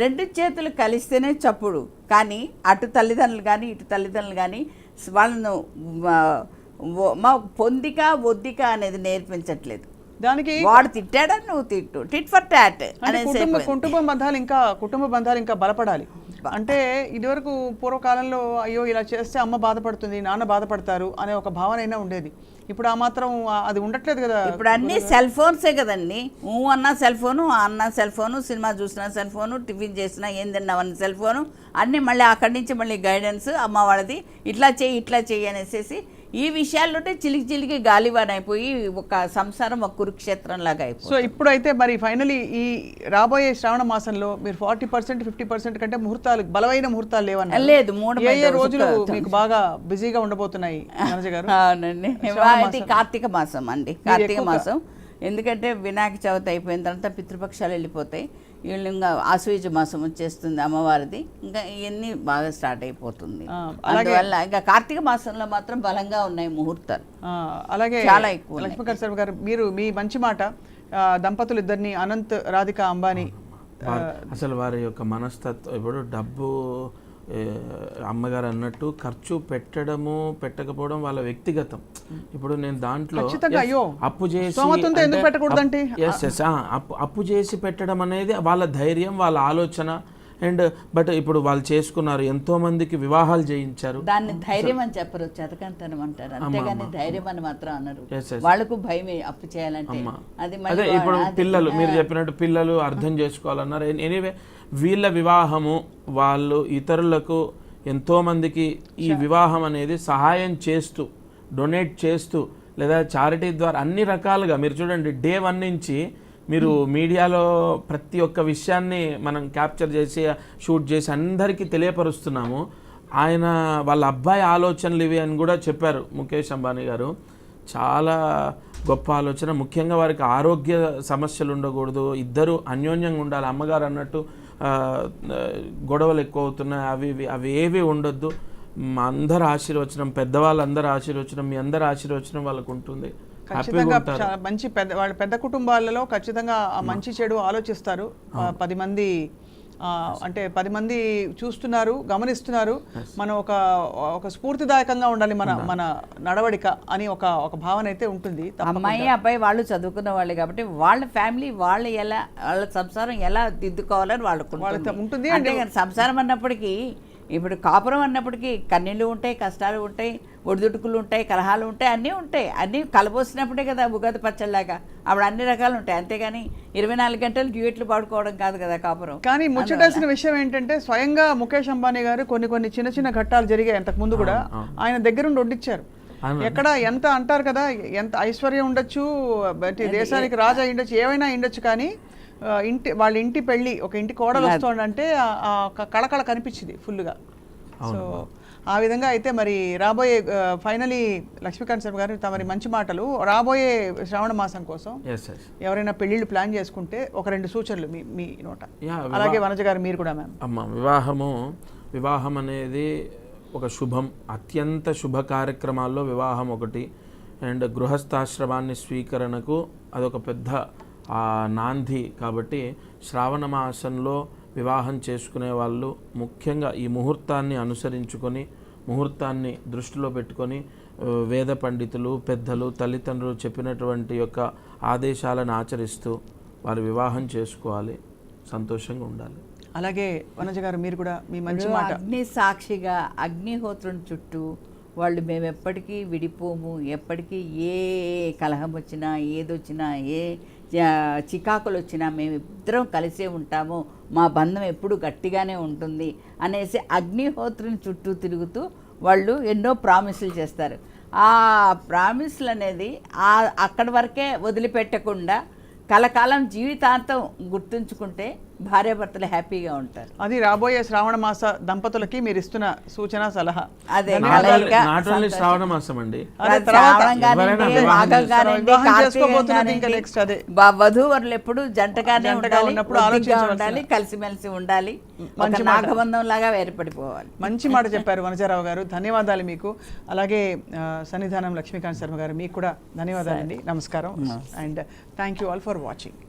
2 చేతులు కలిస్తేనే చప్పుడు. కానీ అటు తల్లిదండ్రులు కానీ ఇటు తల్లిదండ్రులు కానీ వాళ్ళను పొందిక ఒద్దిక అనేది నేర్పించట్లేదు. దానికి వాడు తిట్టాడా నువ్వు తిట్టు, టిట్ ఫర్ టాట్. కుటుంబ బంధాలు ఇంకా బలపడాలి. అంటే ఇదివరకు పూర్వకాలంలో అయ్యో ఇలా చేస్తే అమ్మ బాధపడుతుంది, నాన్న బాధపడతారు అనే ఒక భావన అయినా ఉండేది. ఇప్పుడు ఆ మాత్రం అది ఉండట్లేదు కదా. ఇప్పుడు అన్ని సెల్ ఫోన్సే కదండి. అన్నా సెల్ ఫోను, అన్నా సెల్ ఫోను, సినిమా చూసినా సెల్ ఫోను, టిఫిన్ చేసినా ఏం తిన్నావని సెల్ ఫోను, అన్నీ మళ్ళీ అక్కడి నుంచి మళ్ళీ గైడెన్స్ అమ్మ వాళ్ళది, ఇట్లా చెయ్యి అనేసి ఈ విషయాల్లోనే చిలికి గాలివాన్ అయిపోయి ఒక సంసారం ఒక కురుక్షేత్రం లాగా అయిపోయి. సో ఇప్పుడైతే మరి ఫైనలీ ఈ రాబోయే శ్రావణ మాసంలో మీరు 40% 50% కంటే ముహూర్తాలు బలమైన ముహూర్తాలు లేవన్నా? లేదు, 3 రోజులు మీకు బాగా బిజీగా ఉండబోతున్నాయి మనజ గారు? అవునండి, కార్తీక మాసం అండి. కార్తీక మాసం ఎందుకంటే వినాయక చవితి అయిపోయిన తర్వాత పితృపక్షాలు వెళ్ళిపోతాయి. వీళ్ళు ఇంకా ఆశ్వయుజ మాసం వచ్చేస్తుంది అమ్మవారిది, ఇంకా ఇవన్నీ బాగా స్టార్ట్ అయిపోతుంది. అందువల్ల ఇంకా కార్తీక మాసంలో మాత్రం బలంగా ఉన్నాయి ముహూర్తాలు, అలాగే చాలా ఎక్కువ. లక్ష్మీకాంత్ శర్మ గారు, మీరు మీ మంచి మాట, దంపతులు ఇద్దరిని అనంత్ రాధిక అంబానీ, అసలు వారి యొక్క మనస్తత్వం, ఇప్పుడు డబ్బు అమ్మగారు అన్నట్టు ఖర్చు పెట్టడము పెట్టకపోవడం వాళ్ళ వ్యక్తిగతం. ఇప్పుడు నేను దాంట్లో అప్పు చేసి అప్పు చేసి పెట్టడం అనేది వాళ్ళ ధైర్యం, వాళ్ళ ఆలోచన. అండ్ బట్ ఇప్పుడు వాళ్ళు చేసుకున్నారు, ఎంతో మందికి వివాహాలు చేయించారు. దాన్ని ధైర్యం అని చెప్పరు, చతకంతనం అంటారు, అంతేగాని ధైర్యం అని మాత్రం అన్నారు. వాళ్ళకు భయమే అప్పు చేయాలంటే. అదే ఇప్పుడు పిల్లలు, మీరు చెప్పినట్టు పిల్లలు అర్థం చేసుకోవాలన్నారు. ఎనీవే వీళ్ళ వివాహము, వాళ్ళు ఇతరులకు ఎంతో మందికి ఈ వివాహం అనేది సహాయం చేస్తూ, డొనేట్ చేస్తూ లేదా చారిటీ ద్వారా అన్ని రకాలుగా మీరు చూడండి డే 1 నుంచి మీరు మీడియాలో ప్రతి ఒక్క విషయాన్ని మనం క్యాప్చర్ చేసి షూట్ చేసి అందరికీ తెలియపరుస్తున్నాము. ఆయన వాళ్ళ అబ్బాయి ఆలోచనలు ఇవి అని కూడా చెప్పారు ముఖేష్ అంబానీ గారు. చాలా గొప్ప ఆలోచన. ముఖ్యంగా వారికి ఆరోగ్య సమస్యలు ఉండకూడదు, ఇద్దరు అన్యోన్యంగా ఉండాలి. అమ్మగారు అన్నట్టు గొడవలు ఎక్కువ అవుతున్నాయి, అవి ఏవి ఉండొద్దు. మా అందరి ఆశీర్వచనం, పెద్దవాళ్ళందరి ఆశీర్వచనం, మీ అందరి ఆశీర్వచనం వాళ్ళకు ఉంటుంది. ఖచ్చితంగా మంచి వాళ్ళ పెద్ద కుటుంబాలలో ఖచ్చితంగా ఆ మంచి చెడు ఆలోచిస్తారు. 10 మంది అంటే 10 మంది చూస్తున్నారు, గమనిస్తున్నారు. మనం ఒక స్ఫూర్తిదాయకంగా ఉండాలి మన నడవడిక అని ఒక భావన అయితే ఉంటుంది. అమ్మాయి అబ్బాయి వాళ్ళు చదువుకున్న వాళ్ళు కాబట్టి వాళ్ళ ఫ్యామిలీ వాళ్ళు ఎలా వాళ్ళ సంసారం ఎలా దిద్దుకోవాలని వాళ్ళకు ఉంటుంది. అంటే సంసారం అన్నప్పటికీ ఇప్పుడు కాపురం అన్నప్పటికీ కన్నీళ్ళు ఉంటాయి, కష్టాలు ఉంటాయి, ఒడిదుడుకులు ఉంటాయి, కలహాలు ఉంటాయి, అన్నీ ఉంటాయి. అన్నీ కలబోసినప్పుడే కదా ఉగాది పచ్చళ్ళలాగా అప్పుడు అన్ని రకాలు ఉంటాయి. అంతేగాని 24 గంటలు డ్యూయెట్లు పాడుకోవడం కాదు కదా కాపురం. కానీ ముచ్చటేసిన విషయం ఏంటంటే స్వయంగా ముఖేష్ అంబానీ గారు కొన్ని చిన్న ఘట్టాలు జరిగాయి అంతకు ముందు కూడా ఆయన దగ్గరుండి వండించారు. ఎక్కడ ఎంత అంటారు కదా, ఎంత ఐశ్వర్యం ఉండొచ్చు, దేశానికి రాజు అయి ఉండొచ్చు, ఏమైనా ఉండొచ్చు, కానీ వాళ్ళ ఇంటి పెళ్ళి ఒక ఇంటి కోడలు వస్తుందంటే కళకళ కనిపించింది ఫుల్గా. సో ఆ విధంగా అయితే మరి రాబోయే ఫైనలీ లక్ష్మీకాంత్ శర్మ గారు తమరి మంచి మాటలు. రాబోయే శ్రావణ మాసం కోసం ఎవరైనా పెళ్ళిళ్ళు ప్లాన్ చేసుకుంటే ఒక 2 సూచనలు మీ నోట. అలాగే వనజ గారు మీరు కూడా. మ్యామ్, వివాహం అనేది ఒక శుభం, అత్యంత శుభ కార్యక్రమాల్లో వివాహం ఒకటి. అండ్ గృహస్థాశ్రమాన్ని స్వీకరణకు అదొక పెద్ద నాంది. కాబట్టి శ్రావణ మాసంలో వివాహం చేసుకునే వాళ్ళు ముఖ్యంగా ఈ ముహూర్తాన్ని అనుసరించుకొని, ముహూర్తాన్ని దృష్టిలో పెట్టుకొని వేద పండితులు, పెద్దలు, తల్లిదండ్రులు చెప్పినటువంటి యొక్క ఆదేశాలను ఆచరిస్తూ వారు వివాహం చేసుకోవాలి, సంతోషంగా ఉండాలి. అలాగే వనజ గారు మీరు కూడా మీ మంచి మాట. అగ్ని సాక్షిగా అగ్నిహోత్రం చుట్టూ వాళ్ళు మేము ఎప్పటికీ విడిపోము, ఎప్పటికీ ఏ కలహం వచ్చినా, ఏదొచ్చినా, ఏ చికాకులు వచ్చినా మేమిద్దరం కలిసే ఉంటాము, మా బంధం ఎప్పుడు గట్టిగానే ఉంటుంది అనేసి అగ్నిహోత్రుని చుట్టూ తిరుగుతూ వాళ్ళు ఎన్నో ప్రామిసులు చేస్తారు. ఆ ప్రామిసులు అనేది అక్కడి వరకే వదిలిపెట్టకుండా కలకాలం జీవితాంతం గుర్తుంచుకుంటే భార్యాభర్తలు హ్యాపీగా ఉంటారు. అది రాబోయే శ్రావణ మాస దంపతులకి మీరు ఇస్తున్న సూచన, సలహా. అదే శ్రావణ మాసం అండి, వధూవరులు ఎప్పుడు జంటగానే ఉండాలి, కలిసిమెలిసి ఉండాలి, నాగబంధం లాగా ఏర్పడిపోవాలి. మంచి మాట చెప్పారు వనజారావు గారు, ధన్యవాదాలు మీకు. అలాగే సన్నిధానం లక్ష్మీకాంత్ శర్మ గారు మీకు కూడా ధన్యవాదాలండి. నమస్కారం. And thank you all for watching.